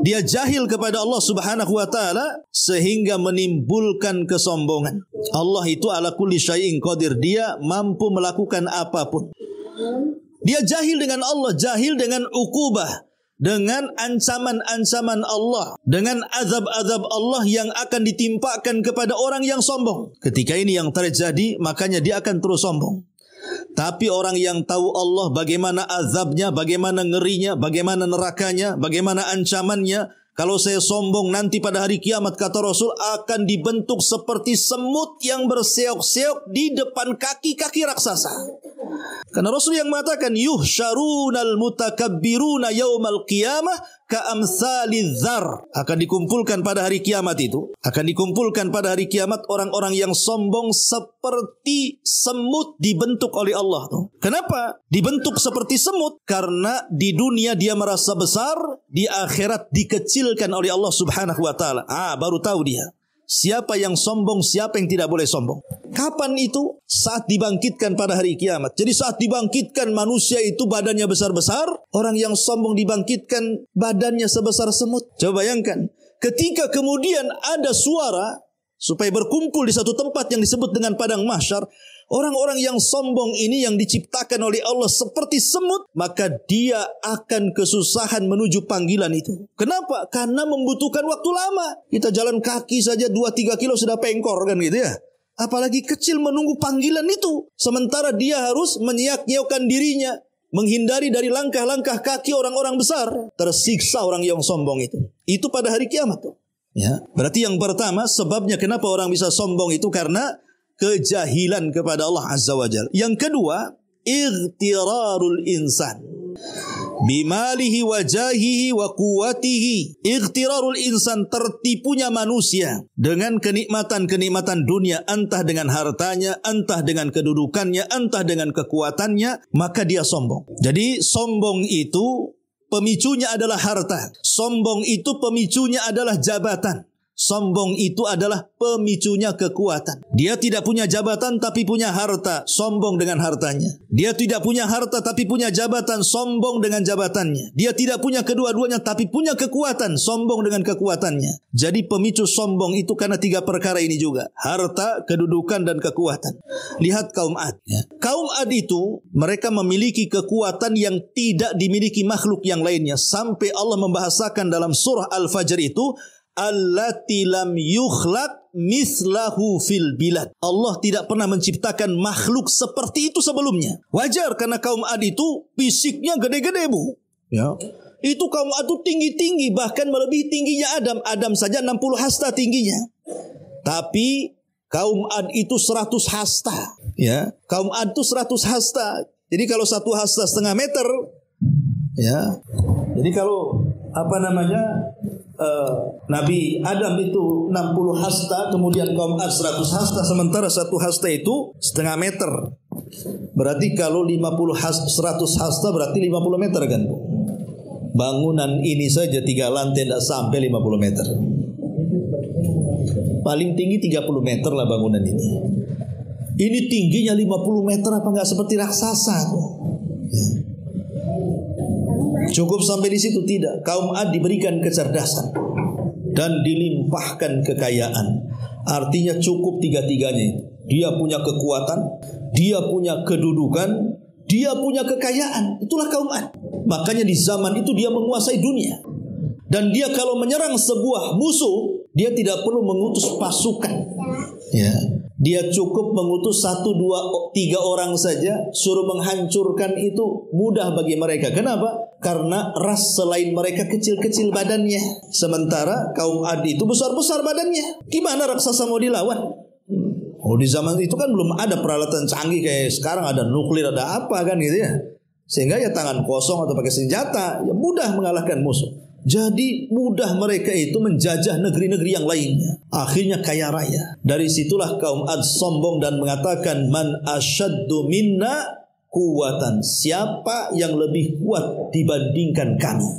Dia jahil kepada Allah subhanahu wa ta'ala sehingga menimbulkan kesombongan. Allah itu ala kulli syai'in qadir. Dia mampu melakukan apapun. Dia jahil dengan Allah, jahil dengan ukubah, dengan ancaman-ancaman Allah, dengan azab-azab Allah yang akan ditimpakan kepada orang yang sombong. Ketika ini yang terjadi, makanya dia akan terus sombong. Tapi orang yang tahu Allah, bagaimana azabnya, bagaimana ngerinya, bagaimana nerakanya, bagaimana ancamannya, kalau saya sombong nanti pada hari kiamat, kata Rasul, akan dibentuk seperti semut yang berseok-seok di depan kaki-kaki raksasa. Karena Rasul yang mengatakan yuhsyarunal mutakabbiruna yaumal qiyamah ka'amsaliz zar. Akan dikumpulkan pada hari kiamat itu, akan dikumpulkan pada hari kiamat orang-orang yang sombong seperti semut dibentuk oleh Allah tuh. Kenapa dibentuk seperti semut? Karena di dunia dia merasa besar, di akhirat dikecilkan oleh Allah Subhanahu wa taala. Baru tahu dia siapa yang sombong, siapa yang tidak boleh sombong. Kapan itu? Saat dibangkitkan pada hari kiamat. Jadi saat dibangkitkan manusia itu badannya besar-besar, orang yang sombong dibangkitkan badannya sebesar semut. Coba bayangkan, ketika kemudian ada suara supaya berkumpul di satu tempat yang disebut dengan padang mahsyar, orang-orang yang sombong ini yang diciptakan oleh Allah seperti semut, maka dia akan kesusahan menuju panggilan itu. Kenapa? Karena membutuhkan waktu lama. Kita jalan kaki saja 2-3 kilo sudah pengkor kan gitu ya. Apalagi kecil menunggu panggilan itu. Sementara dia harus menyeok-nyeokkan dirinya, menghindari dari langkah-langkah kaki orang-orang besar. Tersiksa orang yang sombong itu. Itu pada hari kiamat tuh. Ya, berarti yang pertama sebabnya kenapa orang bisa sombong itu karena kejahilan kepada Allah Azza wa Jalla. Yang kedua, ightirarul insan bimalihi wa jahihi wa quwwatihi. Ightirarul insan, tertipunya manusia dengan kenikmatan-kenikmatan dunia, entah dengan hartanya, entah dengan kedudukannya, entah dengan kekuatannya, maka dia sombong. Jadi sombong itu pemicunya adalah harta. Sombong itu pemicunya adalah jabatan. Sombong itu adalah pemicunya kekuatan. Dia tidak punya jabatan tapi punya harta, sombong dengan hartanya. Dia tidak punya harta tapi punya jabatan, sombong dengan jabatannya. Dia tidak punya kedua-duanya tapi punya kekuatan, sombong dengan kekuatannya. Jadi pemicu sombong itu karena 3 perkara ini juga. Harta, kedudukan, dan kekuatan. Lihat kaum Ad. Kaum Ad itu mereka memiliki kekuatan yang tidak dimiliki makhluk yang lainnya. Sampai Allah membahasakan dalam surah Al-Fajr itu, allati lam yukhlaq mislahu fil bilad. Allah tidak pernah menciptakan makhluk seperti itu sebelumnya. Wajar karena kaum Ad itu fisiknya gede-gede, Bu. Ya. Itu kaum Ad itu tinggi-tinggi, bahkan melebihi tingginya Adam. Adam saja 60 hasta tingginya. Tapi kaum Ad itu 100 hasta. Ya. Kaum Ad itu 100 hasta. Jadi kalau 1 hasta setengah meter, ya, Jadi kalau Nabi Adam itu 60 hasta, kemudian kaum Ad 100 hasta, sementara satu hasta itu setengah meter. Berarti kalau 100 hasta berarti 50 meter kan? Bangunan ini saja 3 lantai tidak sampai 50 meter. Paling tinggi 30 meter lah bangunan ini. Ini tingginya 50 meter, apa enggak seperti raksasa? Ya. Cukup sampai di situ? Tidak. Kaum Ad diberikan kecerdasan dan dilimpahkan kekayaan. Artinya cukup tiga-tiganya. Dia punya kekuatan, dia punya kedudukan, dia punya kekayaan. Itulah kaum Ad. Makanya di zaman itu dia menguasai dunia. Dan dia kalau menyerang sebuah musuh, dia tidak perlu mengutus pasukan. Ya. Dia cukup mengutus 1, 2, 3 orang saja, suruh menghancurkan itu mudah bagi mereka. Kenapa? Karena ras selain mereka kecil-kecil badannya, sementara kaum Ad itu besar-besar badannya. Gimana raksasa mau dilawan? Oh, di zaman itu kan belum ada peralatan canggih kayak sekarang, ada nuklir, ada apa kan gitu ya. Sehingga ya tangan kosong atau pakai senjata ya mudah mengalahkan musuh. Jadi mudah mereka itu menjajah negeri-negeri yang lainnya. Akhirnya kaya raya. Dari situlah kaum Ad sombong dan mengatakan, man asyaddu minna quwwatan. Siapa yang lebih kuat dibandingkan kami?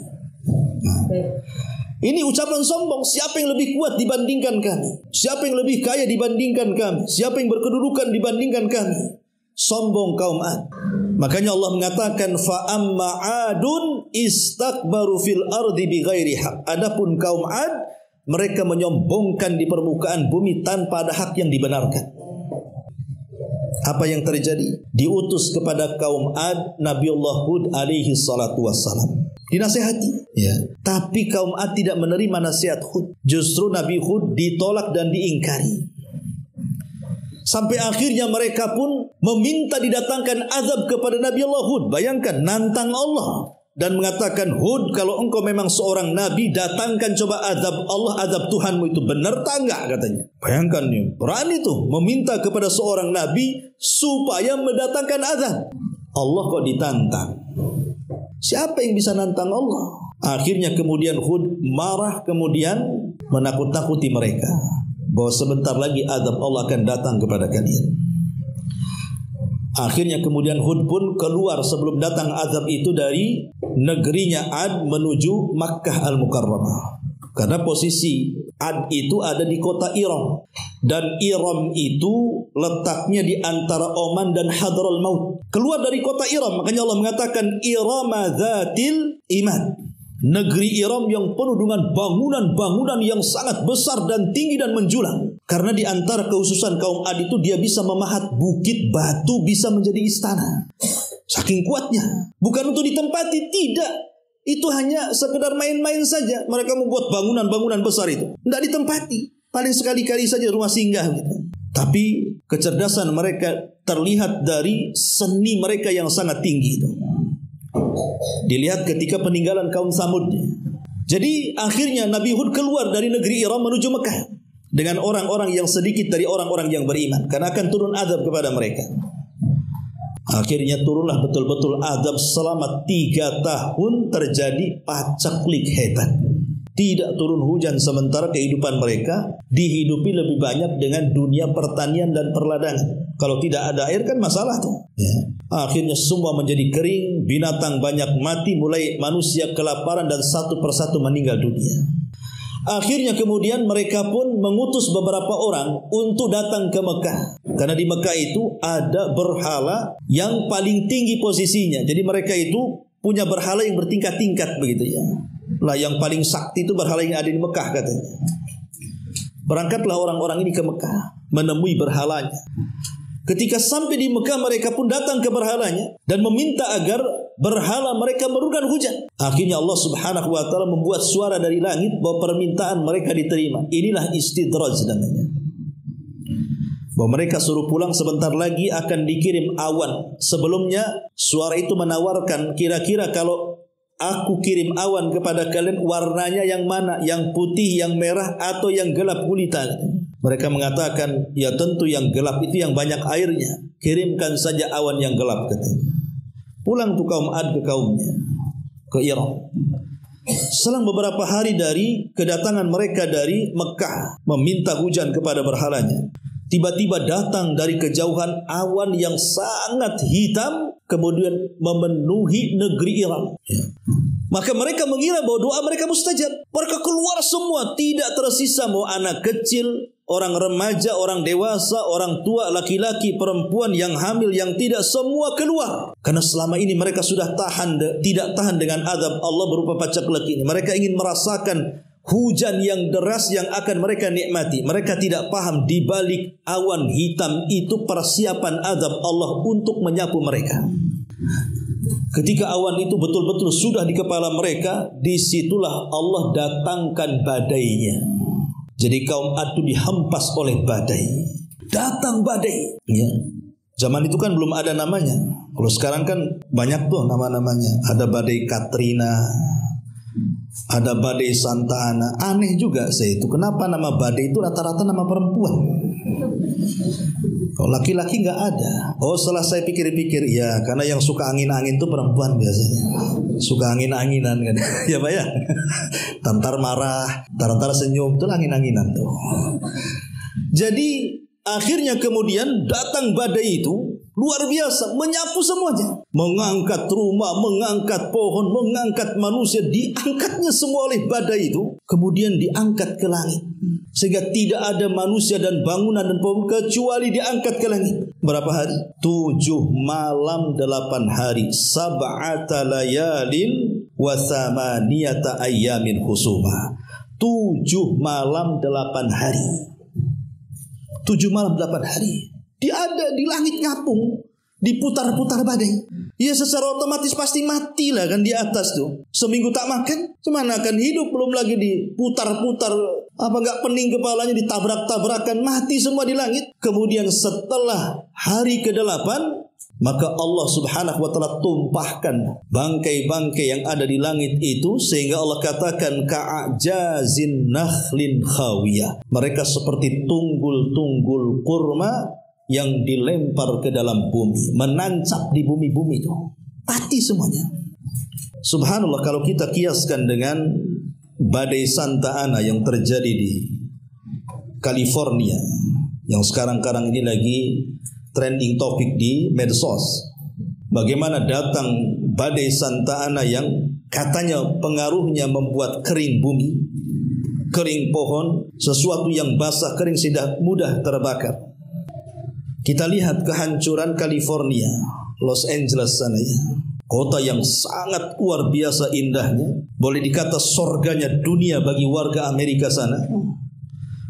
Ini ucapan sombong. Siapa yang lebih kuat dibandingkan kami? Siapa yang lebih kaya dibandingkan kami? Siapa yang berkedudukan dibandingkan kami? Sombong kaum Ad. Makanya Allah mengatakan fa amma adun istakbaru fil ardi bighairi haq. Adapun kaum Ad, mereka menyombongkan di permukaan bumi tanpa ada hak yang dibenarkan. Apa yang terjadi? Diutus kepada kaum Ad Nabiullah Hud alaihi salatu wassalam. Dinasihati, ya. Tapi kaum Ad tidak menerima nasihat Hud. Justru Nabi Hud ditolak dan diingkari. Sampai akhirnya mereka pun meminta didatangkan azab kepada Nabi Allah Hud. Bayangkan, nantang Allah dan mengatakan, Hud, kalau engkau memang seorang nabi, datangkan coba azab Allah, azab Tuhanmu itu benar tak enggak, katanya. Bayangkan, berani tuh meminta kepada seorang nabi supaya mendatangkan azab. Allah kok ditantang. Siapa yang bisa nantang Allah? Akhirnya kemudian Hud marah, kemudian menakut-nakuti mereka bahwa sebentar lagi azab Allah akan datang kepada kalian. Akhirnya kemudian Hud pun keluar sebelum datang azab itu dari negerinya Ad menuju Makkah Al-Mukarramah. Karena posisi Ad itu ada di kota Iram. Dan Iram itu letaknya di antara Oman dan Hadral Maut. Keluar dari kota Iram, makanya Allah mengatakan Irama Dzatil Imad. Negeri Iram yang penuh dengan bangunan-bangunan yang sangat besar dan tinggi dan menjulang. Karena di antara kehususan kaum Ad itu dia bisa memahat bukit batu bisa menjadi istana. Saking kuatnya. Bukan untuk ditempati, tidak. Itu hanya sekedar main-main saja. Mereka membuat bangunan-bangunan besar itu. Tidak ditempati. Paling sekali-kali saja rumah singgah gitu. Tapi kecerdasan mereka terlihat dari seni mereka yang sangat tinggi itu. Dilihat ketika peninggalan kaum Samud. Jadi akhirnya Nabi Hud keluar dari negeri Iram menuju Mekah dengan orang-orang yang sedikit dari orang-orang yang beriman, karena akan turun azab kepada mereka. Akhirnya turunlah betul-betul azab selama 3 tahun, terjadi pacaklik hebat. Tidak turun hujan, sementara kehidupan mereka dihidupi lebih banyak dengan dunia pertanian dan perladangan. Kalau tidak ada air kan masalah tuh. Ya. Akhirnya semua menjadi kering, binatang banyak mati, mulai manusia kelaparan dan satu persatu meninggal dunia. Akhirnya kemudian mereka pun mengutus beberapa orang untuk datang ke Mekah. Karena di Mekah itu ada berhala yang paling tinggi posisinya. Jadi mereka itu punya berhala yang bertingkat-tingkat begitu ya. Lah yang paling sakti itu berhala yang ada di Mekah katanya. Berangkatlah orang-orang ini ke Mekah menemui berhalanya. Ketika sampai di Mekah, mereka pun datang ke berhalanya dan meminta agar berhala mereka menurunkan hujan. Akhirnya Allah Subhanahu wa taala membuat suara dari langit bahwa permintaan mereka diterima. Inilah istidraj namanya. Bahwa mereka suruh pulang sebentar lagi akan dikirim awan. Sebelumnya suara itu menawarkan, kira-kira kalau aku kirim awan kepada kalian, warnanya yang mana? Yang putih, yang merah, atau yang gelap gulita? Mereka mengatakan, ya tentu yang gelap itu yang banyak airnya. Kirimkan saja awan yang gelap katanya. Pulang tuh kaum Ad ke kaumnya, ke Iram. Selang beberapa hari dari kedatangan mereka dari Mekah meminta hujan kepada berhalanya, tiba-tiba datang dari kejauhan awan yang sangat hitam kemudian memenuhi negeri Iran. Maka mereka mengira bahwa doa mereka mustajab. Mereka keluar semua, tidak tersisa mau anak kecil, orang remaja, orang dewasa, orang tua, laki-laki, perempuan, yang hamil, yang tidak, semua keluar. Karena selama ini mereka sudah tidak tahan dengan azab Allah berupa pacak ini. Mereka ingin merasakan hujan yang deras yang akan mereka nikmati. Mereka tidak paham di balik awan hitam itu persiapan azab Allah untuk menyapu mereka. Ketika awan itu betul-betul sudah di kepala mereka, disitulah Allah datangkan badainya. Jadi kaum Ad itu dihempas oleh badai. Datang badai. Ya. Zaman itu kan belum ada namanya. Kalau sekarang kan banyak tuh nama-namanya. Ada badai Katrina, ada badai Santa Ana. Aneh juga saya itu. Kenapa nama badai itu rata-rata nama perempuan? Kalau laki-laki nggak ada. Oh, setelah saya pikir-pikir, ya karena yang suka angin-angin itu perempuan biasanya. Suka angin-anginan kan. Ya Pak ya. Tantar marah, tantar senyum, itu angin-anginan tuh. Jadi akhirnya kemudian datang badai itu luar biasa, menyapu semuanya. Mengangkat rumah, mengangkat pohon, mengangkat manusia, diangkatnya semua oleh badai itu. Kemudian diangkat ke langit. Sehingga tidak ada manusia dan bangunan dan pohon kecuali diangkat ke langit. Berapa hari? 7 malam 8 hari. Sab'ata layalin wa thamaniyata ayyamin husuma. 7 malam 8 hari. 7 malam 8 hari. Dia ada di langit ngapung, diputar-putar badai. Ya secara otomatis pasti matilah kan di atas tuh. Seminggu tak makan, gimana akan hidup? Belum lagi diputar-putar, apa enggak pening kepalanya, ditabrak-tabrakan, mati semua di langit. Kemudian setelah hari ke-8, maka Allah subhanahu wa ta'ala tumpahkan bangkai-bangkai yang ada di langit itu, sehingga Allah katakan ka'ajazin nakhlin khawiyah. Mereka seperti tunggul-tunggul kurma yang dilempar ke dalam bumi, menancap di bumi-bumi itu, mati semuanya. Subhanallah, kalau kita kiaskan dengan badai Santa Ana yang terjadi di California, yang sekarang-karang ini lagi trending topik di medsos. Bagaimana datang badai Santa Ana yang katanya pengaruhnya membuat kering bumi, kering pohon, sesuatu yang basah kering sudah mudah terbakar. Kita lihat kehancuran California, Los Angeles sana ya. Kota yang sangat luar biasa indahnya. Boleh dikata surganya dunia bagi warga Amerika sana.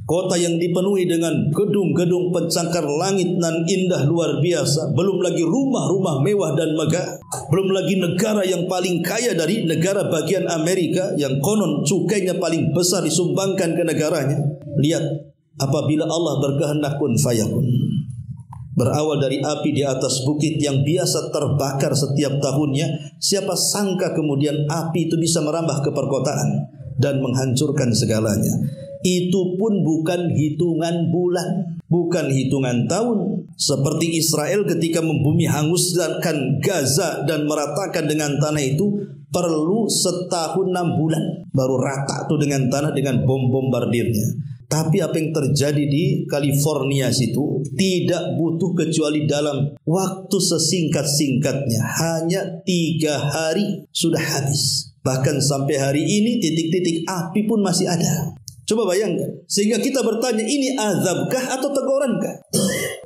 Kota yang dipenuhi dengan gedung-gedung pencakar langit nan indah luar biasa. Belum lagi rumah-rumah mewah dan megah. Belum lagi negara yang paling kaya dari negara bagian Amerika, yang konon cukainya paling besar disumbangkan ke negaranya. Lihat, apabila Allah berkehendak kun fayakun. Berawal dari api di atas bukit yang biasa terbakar setiap tahunnya, siapa sangka kemudian api itu bisa merambah ke perkotaan dan menghancurkan segalanya. Itu pun bukan hitungan bulan, bukan hitungan tahun. Seperti Israel ketika membumi hanguskan Gaza dan meratakan dengan tanah itu, perlu setahun 6 bulan baru rata tuh dengan tanah dengan bom bombardirnya. Tapi apa yang terjadi di California situ tidak butuh kecuali dalam waktu sesingkat-singkatnya, hanya 3 hari sudah habis. Bahkan sampai hari ini titik-titik api pun masih ada. Coba bayangkan. Sehingga kita bertanya, ini azabkah atau tegurankah?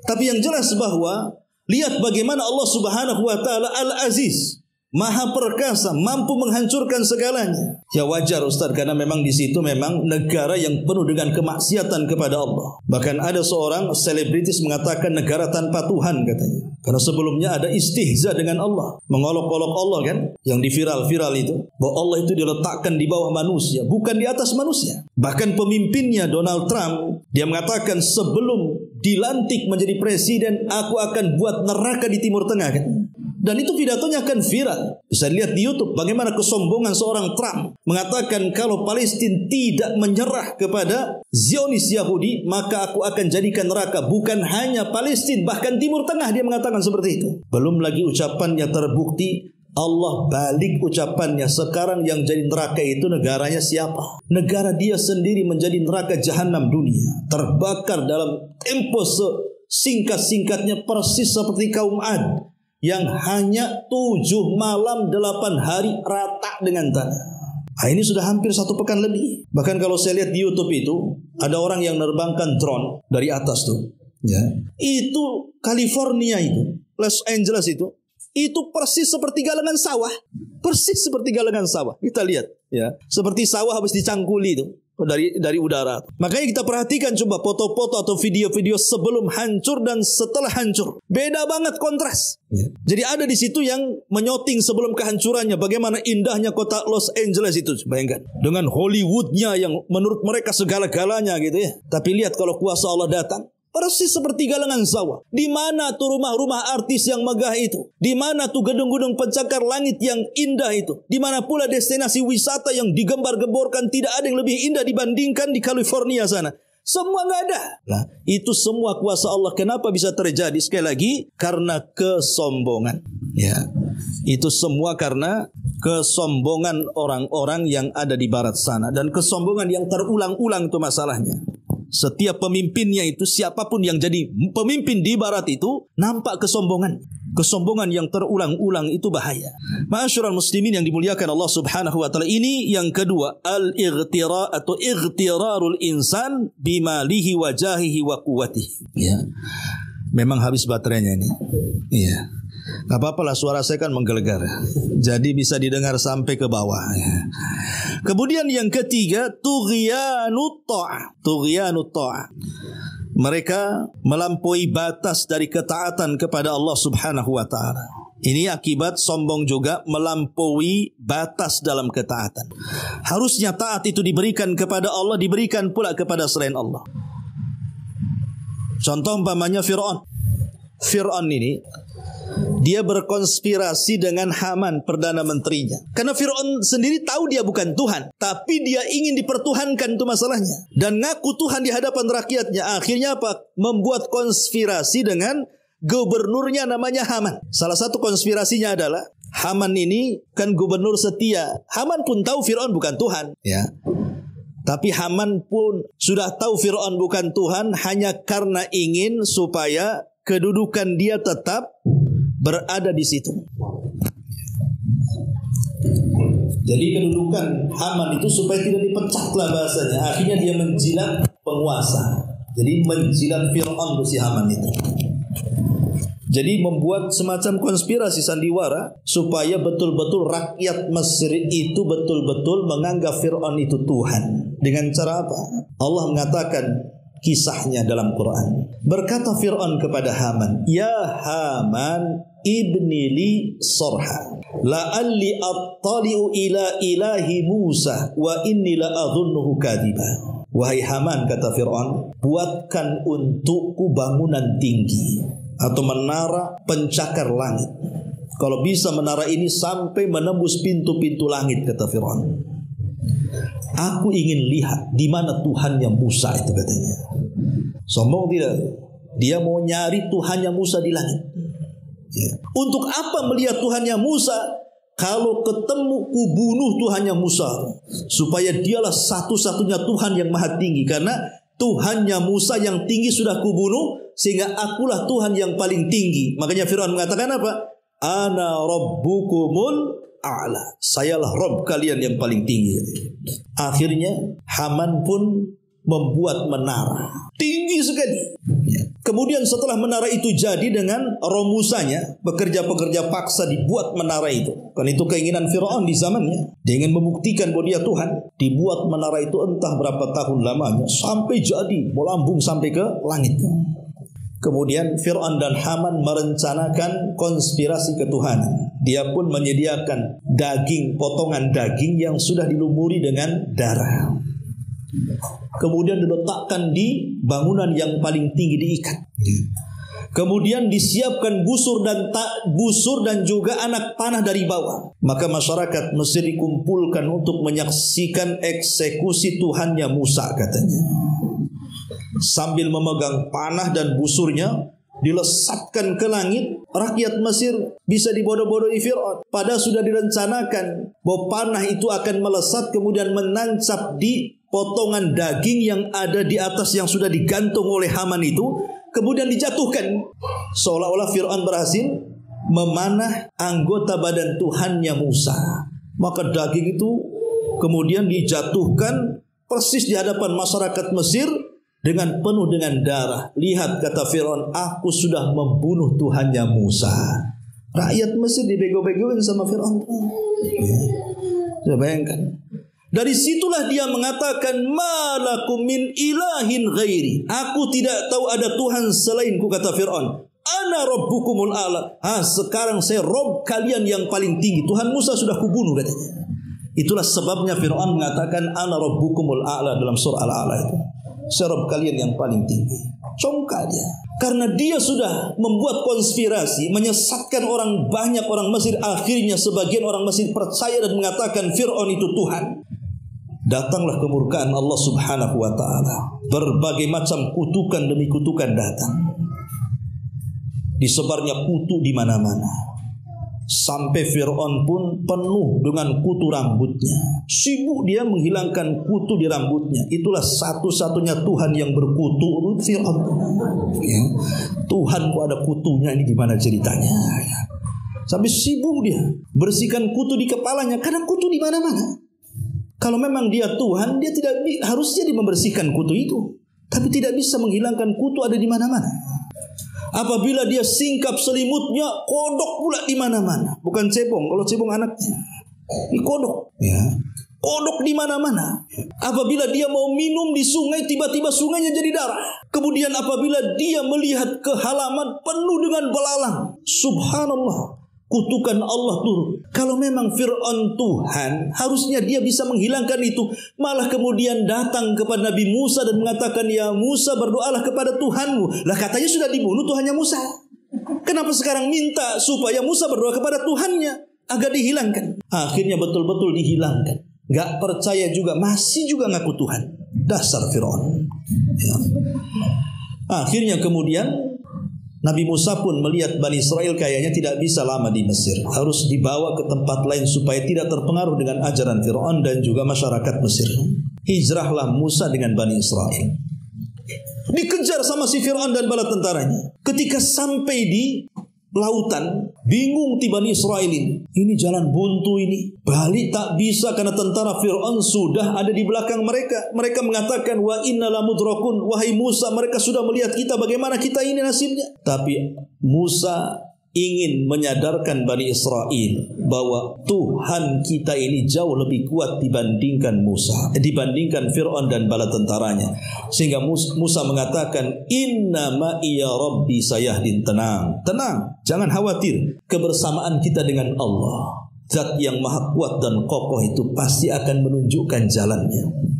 Tapi yang jelas bahwa lihat bagaimana Allah subhanahu wa ta'ala al-aziz, Maha perkasa, mampu menghancurkan segalanya. Ya wajar Ustaz, karena memang di situ memang negara yang penuh dengan kemaksiatan kepada Allah. Bahkan ada seorang selebritis mengatakan negara tanpa Tuhan katanya. Karena sebelumnya ada istihza dengan Allah, mengolok-olok Allah kan, yang di viral-viral itu, bahwa Allah itu diletakkan di bawah manusia, bukan di atas manusia. Bahkan pemimpinnya Donald Trump, dia mengatakan sebelum dilantik menjadi presiden, aku akan buat neraka di Timur Tengah kan. Dan itu pidatonya akan viral. Bisa dilihat di YouTube bagaimana kesombongan seorang Trump mengatakan kalau Palestina tidak menyerah kepada Zionis Yahudi, maka aku akan jadikan neraka bukan hanya Palestina, bahkan Timur Tengah, dia mengatakan seperti itu. Belum lagi ucapannya terbukti Allah balik ucapannya. Sekarang yang jadi neraka itu negaranya siapa? Negara dia sendiri menjadi neraka jahanam dunia, terbakar dalam tempo sesingkat-singkatnya, persis seperti kaum Ad yang hanya 7 malam 8 hari rata dengan tanah. Ini sudah hampir 1 pekan lebih. Bahkan kalau saya lihat di YouTube itu ada orang yang menerbangkan drone dari atas tuh, ya. Itu California itu, Los Angeles itu persis seperti galengan sawah. Persis seperti galengan sawah. Kita lihat, ya. Seperti sawah habis dicangkuli itu dari udara. Makanya kita perhatikan coba foto-foto atau video-video sebelum hancur dan setelah hancur. Beda banget kontras. Ya. Jadi ada di situ yang menyoting sebelum kehancurannya. Bagaimana indahnya kota Los Angeles itu. Bayangkan. Dengan Hollywoodnya yang menurut mereka segala-galanya gitu ya. Tapi lihat kalau kuasa Allah datang. Persis seperti galengan sawah. Di mana tuh rumah-rumah artis yang megah itu? Di mana tuh gedung-gedung pencakar langit yang indah itu? Di mana pula destinasi wisata yang digembar-gemborkan tidak ada yang lebih indah dibandingkan di California sana? Semua nggak ada. Nah, itu semua kuasa Allah. Kenapa bisa terjadi? Sekali lagi, karena kesombongan. Ya, itu semua karena kesombongan orang-orang yang ada di barat sana. Dan kesombongan yang terulang-ulang itu masalahnya. Setiap pemimpinnya itu, siapapun yang jadi pemimpin di barat itu, nampak kesombongan. Kesombongan yang terulang-ulang itu bahaya. Ma'asyiral muslimin yang dimuliakan Allah Subhanahu wa taala, ini yang kedua, al-ightira atau ightirarul insan bimalihi wa jahihi wa quwwatihi. Ya. Memang habis baterainya ini. Iya. Gak apa-apa lah, suara saya kan menggelegar, jadi bisa didengar sampai ke bawah. Kemudian yang ketiga, tughyanut ta'ah. Mereka melampaui batas dari ketaatan kepada Allah Subhanahu wa taala. Ini akibat sombong juga, melampaui batas dalam ketaatan. Harusnya taat itu diberikan kepada Allah, diberikan pula kepada selain Allah. Contoh umpamanya Fir'aun. Fir'aun ini dia berkonspirasi dengan Haman, perdana menterinya. Karena Fir'aun sendiri tahu dia bukan Tuhan, tapi dia ingin dipertuhankan, itu masalahnya. Dan ngaku Tuhan di hadapan rakyatnya. Akhirnya apa? Membuat konspirasi dengan gubernurnya namanya Haman. Salah satu konspirasinya adalah Haman ini kan gubernur setia. Haman pun tahu Fir'aun bukan Tuhan, ya. Tapi Haman pun sudah tahu Fir'aun bukan Tuhan hanya karena ingin supaya kedudukan dia tetap berada di situ. Jadi kedudukan Haman itu supaya tidak dipecat lah bahasanya. Akhirnya dia menjilat penguasa. Jadi menjilat Fir'aun si Haman itu. Jadi membuat semacam konspirasi sandiwara supaya betul-betul rakyat Mesir itu betul-betul menganggap Fir'aun itu Tuhan. Dengan cara apa? Allah mengatakan kisahnya dalam Quran. Berkata Fir'aun kepada Haman, "Ya Haman, ibni li sarha la'alli attali'u ila ilahi Musa wa inni la'adhunnuhu kadhiba." Wahai Haman, kata Fir'aun, buatkan untukku bangunan tinggi atau menara pencakar langit. Kalau bisa menara ini sampai menembus pintu-pintu langit, kata Fir'aun. Aku ingin lihat di mana Tuhannya Musa itu, katanya. Sombong tidak? Dia mau nyari Tuhannya Musa di langit. Ya. Untuk apa melihat Tuhannya Musa? Kalau ketemu ku bunuh Tuhannya Musa, supaya dialah satu-satunya Tuhan yang maha tinggi. Karena Tuhannya Musa yang tinggi sudah kubunuh, sehingga akulah Tuhan yang paling tinggi. Makanya Fir'aun mengatakan apa? Ana rabbukumul a'la. Sayalah Rabb kalian yang paling tinggi. Akhirnya Haman pun membuat menara tinggi sekali. Kemudian setelah menara itu jadi dengan romusannya, pekerja-pekerja paksa dibuat menara itu. Kan itu keinginan Fir'aun di zamannya. Dia ingin membuktikan bahwa dia Tuhan. Dibuat menara itu entah berapa tahun lamanya sampai jadi, melambung sampai ke langit. Kemudian Fir'aun dan Haman merencanakan konspirasi ketuhanan. Dia pun menyediakan daging, potongan daging yang sudah dilumuri dengan darah. Kemudian diletakkan di bangunan yang paling tinggi, diikat. Kemudian disiapkan busur dan juga anak panah dari bawah. Maka masyarakat Mesir dikumpulkan untuk menyaksikan eksekusi Tuhannya Musa, katanya. Sambil memegang panah dan busurnya, dilesatkan ke langit, rakyat Mesir bisa dibodoh-bodohi Fir'aun. Padahal sudah direncanakan bahwa panah itu akan melesat kemudian menancap di potongan daging yang ada di atas yang sudah digantung oleh Haman itu, kemudian dijatuhkan. Seolah-olah Fir'aun berhasil memanah anggota badan Tuhannya Musa. Maka daging itu kemudian dijatuhkan persis di hadapan masyarakat Mesir dengan penuh dengan darah. Lihat, kata Fir'aun, aku sudah membunuh Tuhannya Musa. Rakyat Mesir dibego-begoin sama Fir'aun. Coba bayangkan. Dari situlah dia mengatakan, malakum min ilahin ghairi. Aku tidak tahu ada Tuhan selainku, kata Fir'aun. Ana rabbukumul a'la. Sekarang saya Rob kalian yang paling tinggi. Tuhan Musa sudah kubunuh, katanya. Itulah sebabnya Fir'aun mengatakan ana rabbukumul a'la dalam surah Al-A'la itu. Saya Rob kalian yang paling tinggi. Congkak dia. Karena dia sudah membuat konspirasi, menyesatkan banyak orang Mesir. Akhirnya sebagian orang Mesir percaya dan mengatakan Fir'aun itu Tuhan. Datanglah kemurkaan Allah Subhanahu wa ta'ala. Berbagai macam kutukan demi kutukan datang. Disebarnya kutu di mana-mana. Sampai Fir'aun pun penuh dengan kutu rambutnya. Sibuk dia menghilangkan kutu di rambutnya. Itulah satu-satunya Tuhan yang berkutu, Fir'aun. Ya. Tuhan kok ada kutunya, ini gimana ceritanya? Sampai sibuk dia bersihkan kutu di kepalanya, karena kutu di mana-mana. Kalau memang dia Tuhan, dia tidak harusnya dia membersihkan kutu itu. Tapi tidak bisa menghilangkan kutu ada di mana-mana. Apabila dia singkap selimutnya, kodok pula di mana-mana. Bukan cebong, kalau cebong anaknya. Ini kodok, ya. Kodok di mana-mana. Apabila dia mau minum di sungai, tiba-tiba sungainya jadi darah. Kemudian apabila dia melihat ke halaman penuh dengan belalang, subhanallah, kutukan Allah turun. Kalau memang Fir'aun Tuhan, harusnya dia bisa menghilangkan itu. Malah kemudian datang kepada Nabi Musa dan mengatakan, ya Musa, berdoalah kepada Tuhanmu. Lah katanya sudah dibunuh Tuhannya Musa. Kenapa sekarang minta supaya Musa berdoa kepada Tuhannya agar dihilangkan? Akhirnya betul-betul dihilangkan. Gak percaya juga, masih juga ngaku Tuhan. Dasar Fir'aun. Ya. Akhirnya kemudian Nabi Musa pun melihat Bani Israel kayaknya tidak bisa lama di Mesir. Harus dibawa ke tempat lain supaya tidak terpengaruh dengan ajaran Fir'aun dan juga masyarakat Mesir. Hijrahlah Musa dengan Bani Israel. Dikejar sama si Fir'aun dan bala tentaranya. Ketika sampai di lautan, bingung ti Bani Israel ini. Ini jalan buntu ini. Balik tak bisa karena tentara Fir'aun sudah ada di belakang mereka. Mereka mengatakan, wa inna lamudrakun. Wahai Musa, mereka sudah melihat kita, bagaimana kita ini nasibnya. Tapi Musa ingin menyadarkan Bani Israel bahwa Tuhan kita ini jauh lebih kuat dibandingkan dibandingkan Fir'aun dan bala tentaranya. Sehingga Musa mengatakan, inna ma'iya rabbi sayahdin. Tenang, jangan khawatir. Kebersamaan kita dengan Allah, Zat yang maha kuat dan kokoh itu pasti akan menunjukkan jalannya.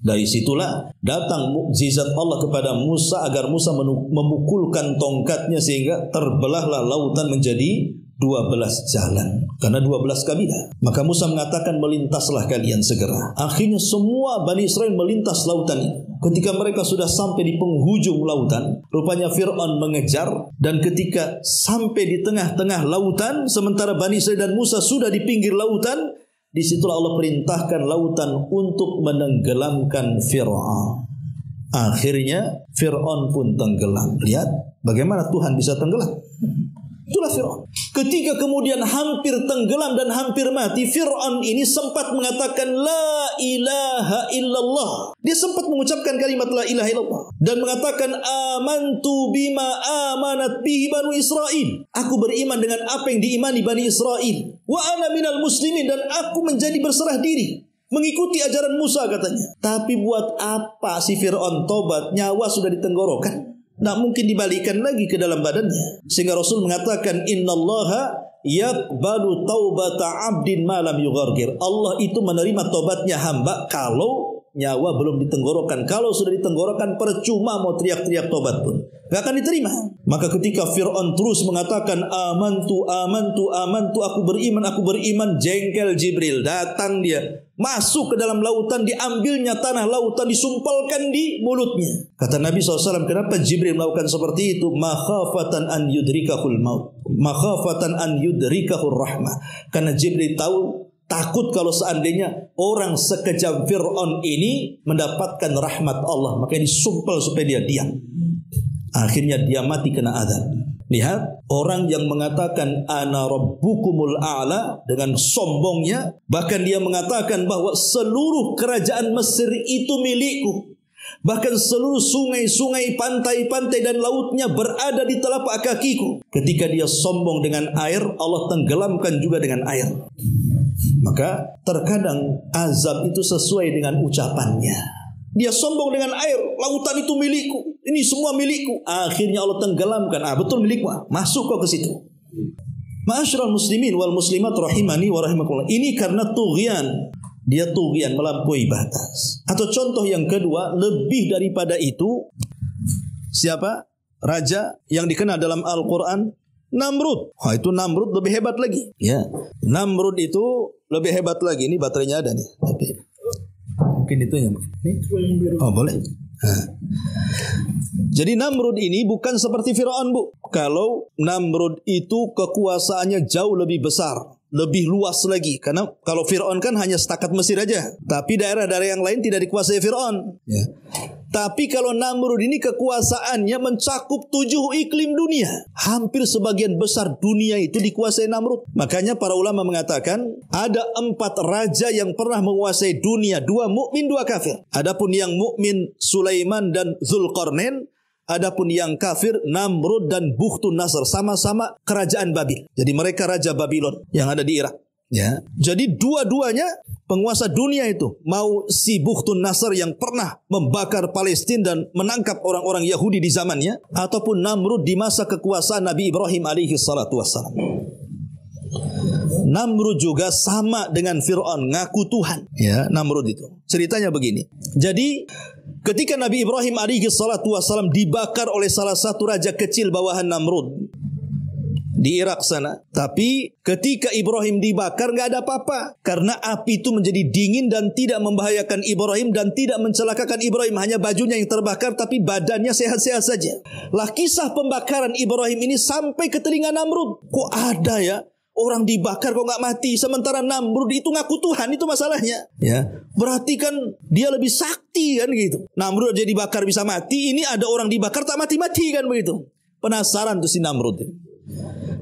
Dari situlah datang mukjizat Allah kepada Musa agar Musa memukulkan tongkatnya sehingga terbelahlah lautan menjadi 12 jalan. Karena 12 kabilah. Maka Musa mengatakan, melintaslah kalian segera. Akhirnya semua Bani Israel melintas lautan itu. Ketika mereka sudah sampai di penghujung lautan, rupanya Fir'aun mengejar. Dan ketika sampai di tengah-tengah lautan, sementara Bani Israel dan Musa sudah di pinggir lautan, disitulah Allah perintahkan lautan untuk menenggelamkan Fir'aun. Akhirnya Fir'aun pun tenggelam. Lihat bagaimana Tuhan bisa tenggelam. Itulah Fir'aun. Ketika kemudian hampir tenggelam dan hampir mati, Fir'aun ini sempat mengatakan la ilaha illallah. Dia sempat mengucapkan kalimat la ilaha illallah dan mengatakan amantu bima amanat bihi Banu Israel. Aku beriman dengan apa yang diimani Bani Israel. Wa ana minal muslimin, dan aku menjadi berserah diri mengikuti ajaran Musa, katanya. Tapi buat apa si Fir'aun tobat? Nyawa sudah ditenggorokan. Tak mungkin dibalikan lagi ke dalam badannya. Sehingga Rasul mengatakan, innallaha yaqbalu taubata abdin ma lam yughargir. Allah itu menerima tobatnya hamba kalau nyawa belum ditenggorokan. Kalau sudah ditenggorokan, percuma mau teriak-teriak tobat pun gak akan diterima. Maka ketika Fir'aun terus mengatakan amantu, aku beriman, jengkel Jibril. Datang dia, masuk ke dalam lautan, diambilnya tanah lautan, disumpalkan di mulutnya. Kata Nabi SAW, kenapa Jibril melakukan seperti itu? Makhafatan an yudrikahul maut, Makhafatan an yudrikahur rahmah. Karena Jibril takut kalau seandainya orang sekejam Fir'aun ini mendapatkan rahmat Allah, makanya disumpel supaya dia diam. Akhirnya dia mati kena azab. Lihat, orang yang mengatakan ana rabbukumul a'la dengan sombongnya, bahkan dia mengatakan bahwa seluruh kerajaan Mesir itu milikku. Bahkan seluruh sungai-sungai, pantai-pantai dan lautnya berada di telapak kakiku. Ketika dia sombong dengan air, Allah tenggelamkan juga dengan air. Maka terkadang azab itu sesuai dengan ucapannya. Dia sombong dengan air, lautan itu milikku, ini semua milikku. Akhirnya Allah tenggelamkan. Betul milikmu, masuk kau ke situ. Ma'asyiral muslimin wal muslimat rahimani wa rahimakumullah. Ini karena tughyan. Dia tughyan, melampaui batas. Atau contoh yang kedua, lebih daripada itu, siapa? Raja yang dikenal dalam Al-Quran, Namrud. Itu Namrud lebih hebat lagi. Ya, Namrud itu lebih hebat lagi. Ini baterainya ada nih. Tapi mungkin itu ya. Oh boleh. Jadi Namrud ini bukan seperti Fir'aun, Bu. Kalau Namrud itu kekuasaannya jauh lebih besar, lebih luas lagi. Karena kalau Fir'aun kan hanya setakat Mesir aja, tapi daerah-daerah yang lain tidak dikuasai Fir'aun. Ya. Tapi kalau Namrud ini kekuasaannya mencakup 7 iklim dunia. Hampir sebagian besar dunia itu dikuasai Namrud. Makanya para ulama mengatakan ada 4 raja yang pernah menguasai dunia, 2 mukmin, 2 kafir. Adapun yang mukmin Sulaiman dan Zulkarnain, adapun yang kafir Namrud dan Bukhtun Nasr, sama-sama kerajaan Babil. Jadi mereka raja Babylon yang ada di Irak. Ya. Jadi dua-duanya penguasa dunia itu, mau si Bukhtun Nasr yang pernah membakar Palestina dan menangkap orang-orang Yahudi di zamannya, ataupun Namrud di masa kekuasaan Nabi Ibrahim alaihi salatu wassalam. Namrud juga sama dengan Fir'aun, ngaku Tuhan. Ya, Namrud itu. Ceritanya begini. Jadi ketika Nabi Ibrahim alaihi salatu wassalam dibakar oleh salah satu raja kecil bawahan Namrud di Irak sana. Tapi ketika Ibrahim dibakar nggak ada apa-apa, karena api itu menjadi dingin dan tidak membahayakan Ibrahim dan tidak mencelakakan Ibrahim. Hanya bajunya yang terbakar, tapi badannya sehat-sehat saja. Lah kisah pembakaran Ibrahim ini sampai ke telinga Namrud. Kok ada ya orang dibakar kok nggak mati, sementara Namrud itu ngaku Tuhan, itu masalahnya. Ya, berarti kan dia lebih sakti kan gitu. Namrud aja dibakar bisa mati, ini ada orang dibakar tak mati-mati kan begitu. Penasaran tuh si Namrud.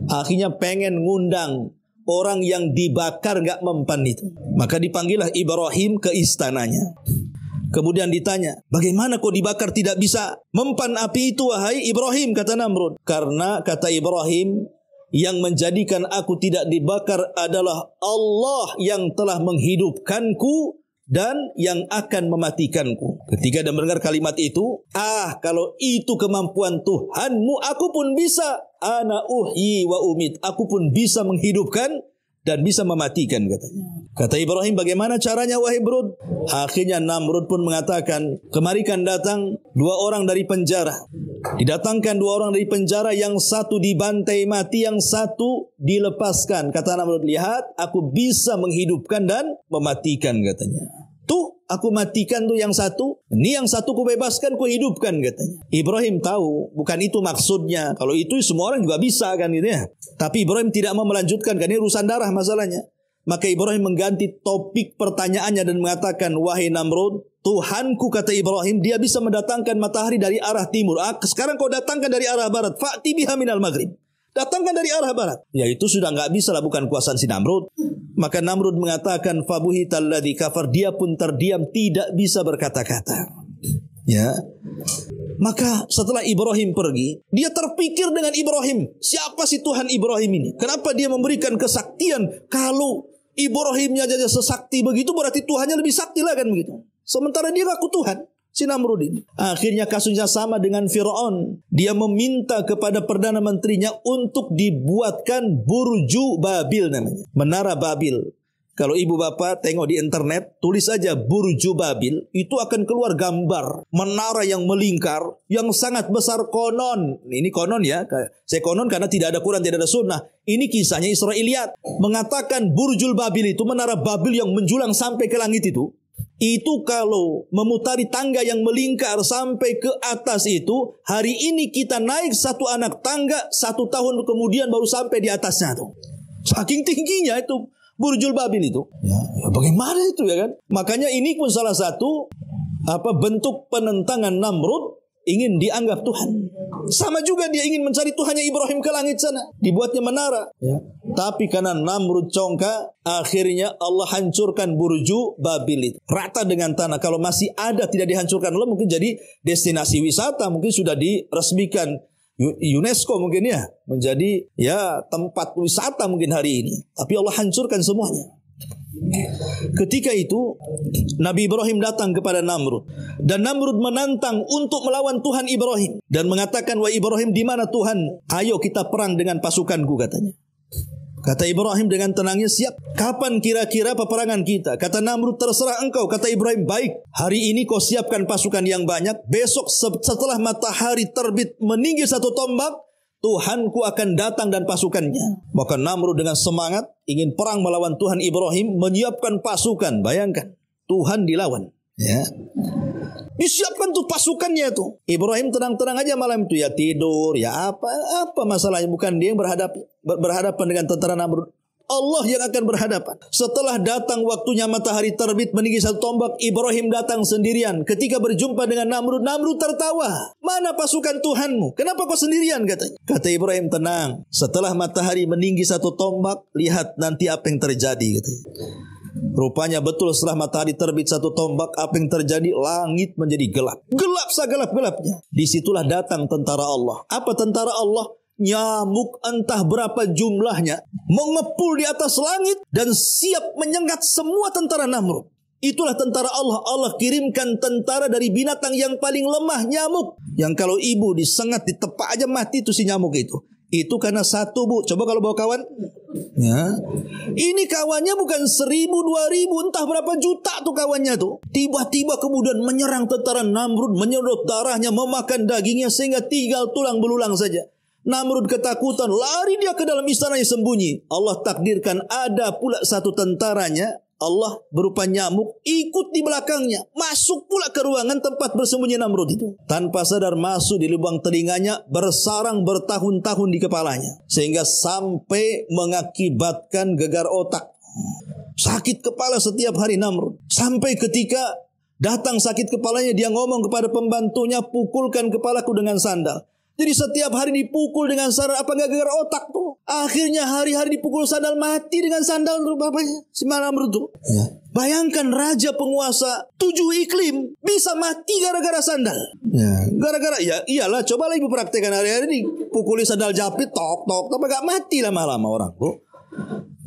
Akhirnya pengen ngundang orang yang dibakar gak mempan itu. Maka dipanggillah Ibrahim ke istananya. Kemudian ditanya, bagaimana kau dibakar tidak bisa mempan api itu wahai Ibrahim, kata Namrud. Karena kata Ibrahim, yang menjadikan aku tidak dibakar adalah Allah yang telah menghidupkanku dan yang akan mematikanku. Ketika dia mendengar kalimat itu, kalau itu kemampuan Tuhanmu, aku pun bisa. Ana uhyi wa umit, aku pun bisa menghidupkan dan bisa mematikan, katanya. Kata Ibrahim, bagaimana caranya wahai Namrud? Akhirnya Namrud pun mengatakan, kemarikan datang 2 orang dari penjara. Didatangkan 2 orang dari penjara, yang satu dibantai mati, yang satu dilepaskan. Kata Namrud, lihat, aku bisa menghidupkan dan mematikan, katanya. Tuh, aku matikan tuh yang satu, ini yang satu ku bebaskan, ku hidupkan, katanya. Ibrahim tahu, bukan itu maksudnya. Kalau itu semua orang juga bisa kan gitu ya. Tapi Ibrahim tidak mau melanjutkan, karena ini urusan darah masalahnya. Maka Ibrahim mengganti topik pertanyaannya dan mengatakan, wahai Namrud, Tuhanku, kata Ibrahim, dia bisa mendatangkan matahari dari arah timur. Sekarang kau datangkan dari arah barat. Fa'ti biha minal maghrib. Datangkan dari arah barat. Ya itu sudah nggak bisa lah, bukan kuasaan si Namrud. Maka Namrud mengatakan, fabuhital ladzi kafar, dia pun terdiam, tidak bisa berkata-kata. Ya. Maka setelah Ibrahim pergi, dia terpikir dengan Ibrahim, siapa si Tuhan Ibrahim ini? Kenapa dia memberikan kesaktian? Kalau Ibrahimnya aja sesakti begitu, berarti Tuhannya lebih sakti lah kan begitu. Sementara dia ngaku Tuhan, si Namrud ini. Akhirnya kasusnya sama dengan Fir'aun. Dia meminta kepada Perdana Menterinya untuk dibuatkan Burju Babil namanya. Menara Babil. Kalau ibu bapak tengok di internet, tulis aja Burju Babil, itu akan keluar gambar menara yang melingkar, yang sangat besar konon. Ini konon ya, saya konon karena tidak ada Quran, tidak ada sunnah. Ini kisahnya Israiliyat. Mengatakan Burjul Babil itu, menara Babil yang menjulang sampai ke langit itu Itu kalau memutari tangga yang melingkar sampai ke atas itu, hari ini kita naik satu anak tangga, 1 tahun kemudian baru sampai di atasnya tuh. Saking tingginya itu Burjul Babil itu. Ya, bagaimana itu ya kan? Makanya ini pun salah satu bentuk penentangan Namrud, ingin dianggap Tuhan. Sama juga dia ingin mencari Tuhannya Ibrahim ke langit sana, dibuatnya menara. Ya. Tapi karena Namrud congkak, akhirnya Allah hancurkan Burju Babil itu. Rata dengan tanah. Kalau masih ada tidak dihancurkan Allah, mungkin jadi destinasi wisata, mungkin sudah diresmikan UNESCO mungkin ya, menjadi ya tempat wisata mungkin hari ini. Tapi Allah hancurkan semuanya. Ketika itu Nabi Ibrahim datang kepada Namrud, dan Namrud menantang untuk melawan Tuhan Ibrahim dan mengatakan, "Wahai Ibrahim, di mana Tuhan? Ayo kita perang dengan pasukanku," katanya. Kata Ibrahim dengan tenangnya, "Siap. Kapan kira-kira peperangan kita?" Kata Namrud, "Terserah engkau." Kata Ibrahim, "Baik. Hari ini kau siapkan pasukan yang banyak. Besok setelah matahari terbit meninggi 1 tombak, Tuhanku akan datang dan pasukannya." Maka Namrud dengan semangat ingin perang melawan Tuhan Ibrahim, menyiapkan pasukan. Bayangkan, Tuhan dilawan. Ya. Disiapkan tuh pasukannya tuh. Ibrahim tenang-tenang aja malam itu, ya tidur, ya apa masalahnya, bukan dia yang berhadapan dengan tentara Namrud. Allah yang akan berhadapan. Setelah datang waktunya matahari terbit meninggi 1 tombak, Ibrahim datang sendirian. Ketika berjumpa dengan Namrud, Namrud tertawa. "Mana pasukan Tuhanmu? Kenapa kau sendirian?" katanya. Kata Ibrahim, "Tenang. Setelah matahari meninggi 1 tombak, lihat nanti apa yang terjadi," katanya. Rupanya betul, setelah matahari terbit 1 tombak, apa yang terjadi? Langit menjadi gelap. Gelap segelap-gelapnya. Disitulah datang tentara Allah. Apa tentara Allah? Nyamuk entah berapa jumlahnya mengepul di atas langit dan siap menyengat semua tentara Namrud. Itulah tentara Allah. Allah kirimkan tentara dari binatang yang paling lemah, nyamuk. Yang kalau ibu disengat, ditepak aja mati tuh si nyamuk itu. Itu karena 1, Bu. Coba kalau bawa kawan. Ya. Ini kawannya bukan 1.000, 2.000, entah berapa juta tuh kawannya tuh. Tiba-tiba kemudian menyerang tentara Namrud, menyedot darahnya, memakan dagingnya sehingga tinggal tulang belulang saja. Namrud ketakutan, lari dia ke dalam istananya sembunyi. Allah takdirkan ada pula 1 tentaranya, Allah berupa nyamuk, ikut di belakangnya, masuk pula ke ruangan tempat bersembunyi Namrud itu. Tanpa sadar masuk di lubang telinganya, bersarang bertahun-tahun di kepalanya, sehingga sampai mengakibatkan gegar otak. Sakit kepala setiap hari Namrud. Sampai ketika datang sakit kepalanya, dia ngomong kepada pembantunya, "Pukulkan kepalaku dengan sandal." Jadi setiap hari dipukul dengan sandal, apa nggak gegar otak tuh? Akhirnya hari-hari dipukul sandal, mati dengan sandal tuh bapaknya, si Namrud tuh. Ya. Bayangkan raja penguasa 7 iklim bisa mati gara-gara sandal. Ya. Gara-gara, ya iyalah, cobalah ibu praktekkan hari-hari dipukuli sandal japit, tok, tapi gak mati lama-lama orang tuh.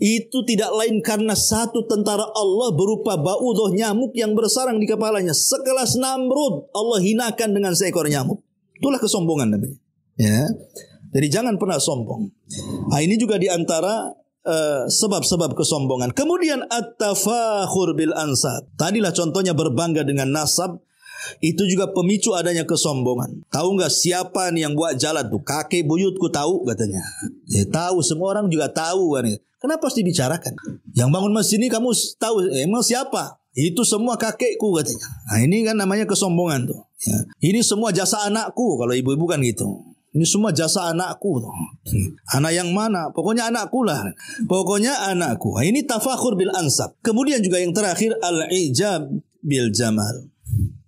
Itu tidak lain karena 1 tentara Allah berupa ba'udhah, nyamuk yang bersarang di kepalanya. Sekelas Namrud, Allah hinakan dengan seekor nyamuk. Itulah kesombongan namanya. Ya. Jadi jangan pernah sombong. Nah, ini juga diantara sebab-sebab kesombongan. Kemudian at-tafakhur bil ansab. Tadilah contohnya berbangga dengan nasab. Itu juga pemicu adanya kesombongan. Tahu nggak siapa nih yang buat jalan tuh? Kakek buyutku tahu katanya. Ya, tahu, semua orang juga tahu kan. Kenapa harus dibicarakan? Yang bangun masjid ini kamu tahu, emang siapa? Itu semua kakekku katanya. Nah, ini kan namanya kesombongan tuh. Ya. Ini semua jasa anakku. Kalau ibu-ibu kan gitu. Ini semua jasa anakku tuh. Anak yang mana? Pokoknya anakku lah. Pokoknya anakku. Nah, ini tafakhur bil ansab. Kemudian juga yang terakhir, al-ijab bil jamal.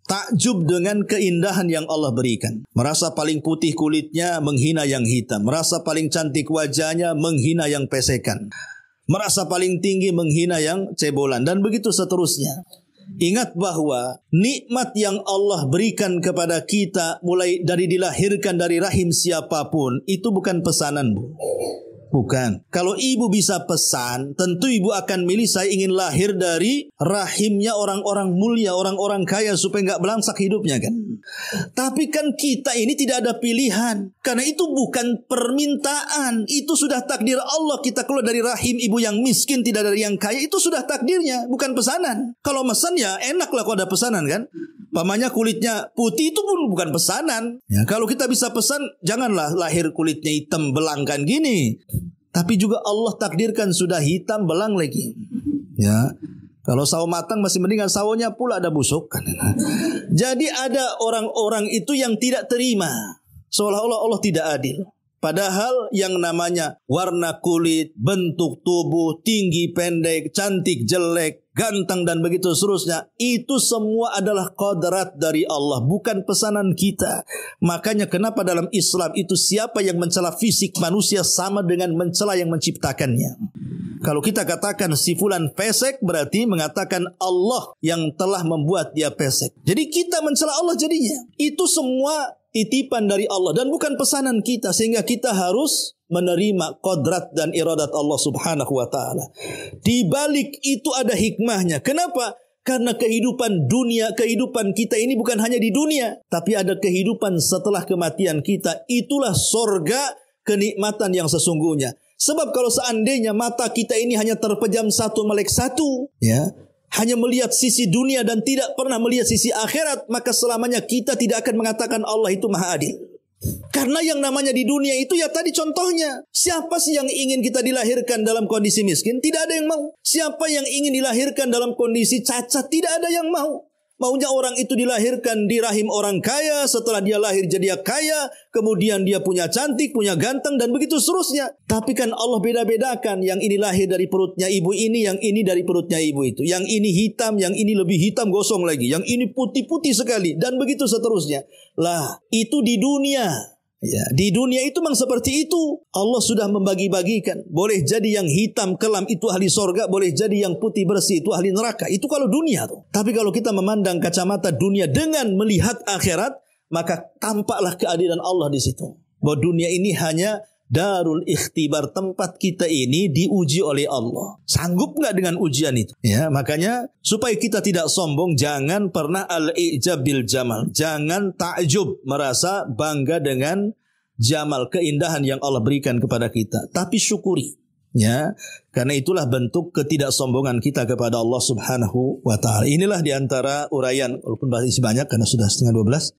Takjub dengan keindahan yang Allah berikan. Merasa paling putih kulitnya, menghina yang hitam. Merasa paling cantik wajahnya, menghina yang pesekan. Merasa paling tinggi, menghina yang cebolan. Dan begitu seterusnya. Ingat bahwa nikmat yang Allah berikan kepada kita, mulai dari dilahirkan dari rahim siapapun, itu bukan pesanan, Bu. Bukan. Kalau ibu bisa pesan, tentu ibu akan milih, saya ingin lahir dari rahimnya orang-orang mulia, orang-orang kaya, supaya nggak belangsak hidupnya kan. Tapi kan kita ini tidak ada pilihan. Karena itu bukan permintaan. Itu sudah takdir Allah. Kita keluar dari rahim ibu yang miskin, tidak dari yang kaya. Itu sudah takdirnya, bukan pesanan. Kalau pesan ya enak lah kalau ada pesanan kan. Pamannya kulitnya putih, itu pun bukan pesanan. Ya, kalau kita bisa pesan, janganlah lahir kulitnya hitam belang kan gini. Tapi juga Allah takdirkan sudah hitam belang lagi. Ya, Kalau sawo matang masih mendingan sawonya pula ada busuk. Jadi ada orang-orang itu yang tidak terima, seolah-olah Allah tidak adil. Padahal yang namanya warna kulit, bentuk tubuh, tinggi, pendek, cantik, jelek, ganteng dan begitu seterusnya, itu semua adalah qadrat dari Allah, bukan pesanan kita. Makanya kenapa dalam Islam itu siapa yang mencela fisik manusia sama dengan mencela yang menciptakannya. Kalau kita katakan si fulan pesek, berarti mengatakan Allah yang telah membuat dia pesek. Jadi kita mencela Allah jadinya. Itu semua titipan dari Allah dan bukan pesanan kita, sehingga kita harus menerima kodrat dan iradat Allah subhanahu wa ta'ala. Di balik itu ada hikmahnya. Kenapa? Karena kehidupan dunia, kehidupan kita ini bukan hanya di dunia, tapi ada kehidupan setelah kematian kita. Itulah sorga, kenikmatan yang sesungguhnya. Sebab kalau seandainya mata kita ini hanya terpejam satu melek satu, ya, hanya melihat sisi dunia dan tidak pernah melihat sisi akhirat, maka selamanya kita tidak akan mengatakan Allah itu maha adil. Karena yang namanya di dunia itu ya tadi contohnya. Siapa sih yang ingin kita dilahirkan dalam kondisi miskin? Tidak ada yang mau. Siapa yang ingin dilahirkan dalam kondisi cacat? Tidak ada yang mau. Maunya orang itu dilahirkan di rahim orang kaya, setelah dia lahir jadi kaya, kemudian dia punya cantik, punya ganteng, dan begitu seterusnya. Tapi kan Allah beda-bedakan, yang ini lahir dari perutnya ibu ini, yang ini dari perutnya ibu itu. Yang ini hitam, yang ini lebih hitam gosong lagi, yang ini putih-putih sekali, dan begitu seterusnya. Lah, itu di dunia. Ya, di dunia itu memang seperti itu. Allah sudah membagi-bagikan. Boleh jadi yang hitam kelam itu ahli sorga, boleh jadi yang putih bersih itu ahli neraka. Itu kalau dunia tuh. Tapi kalau kita memandang kacamata dunia dengan melihat akhirat, maka tampaklah keadilan Allah di situ. Bahwa dunia ini hanya darul ikhtibar, tempat kita ini diuji oleh Allah. Sanggup nggak dengan ujian itu? Ya, makanya supaya kita tidak sombong, jangan pernah al-i'jab bil jamal. Jangan ta'jub, merasa bangga dengan jamal, keindahan yang Allah berikan kepada kita. Tapi syukuri. Ya, karena itulah bentuk ketidaksombongan kita kepada Allah subhanahu wa ta'ala. Inilah diantara uraian, walaupun masih banyak karena sudah 11:30.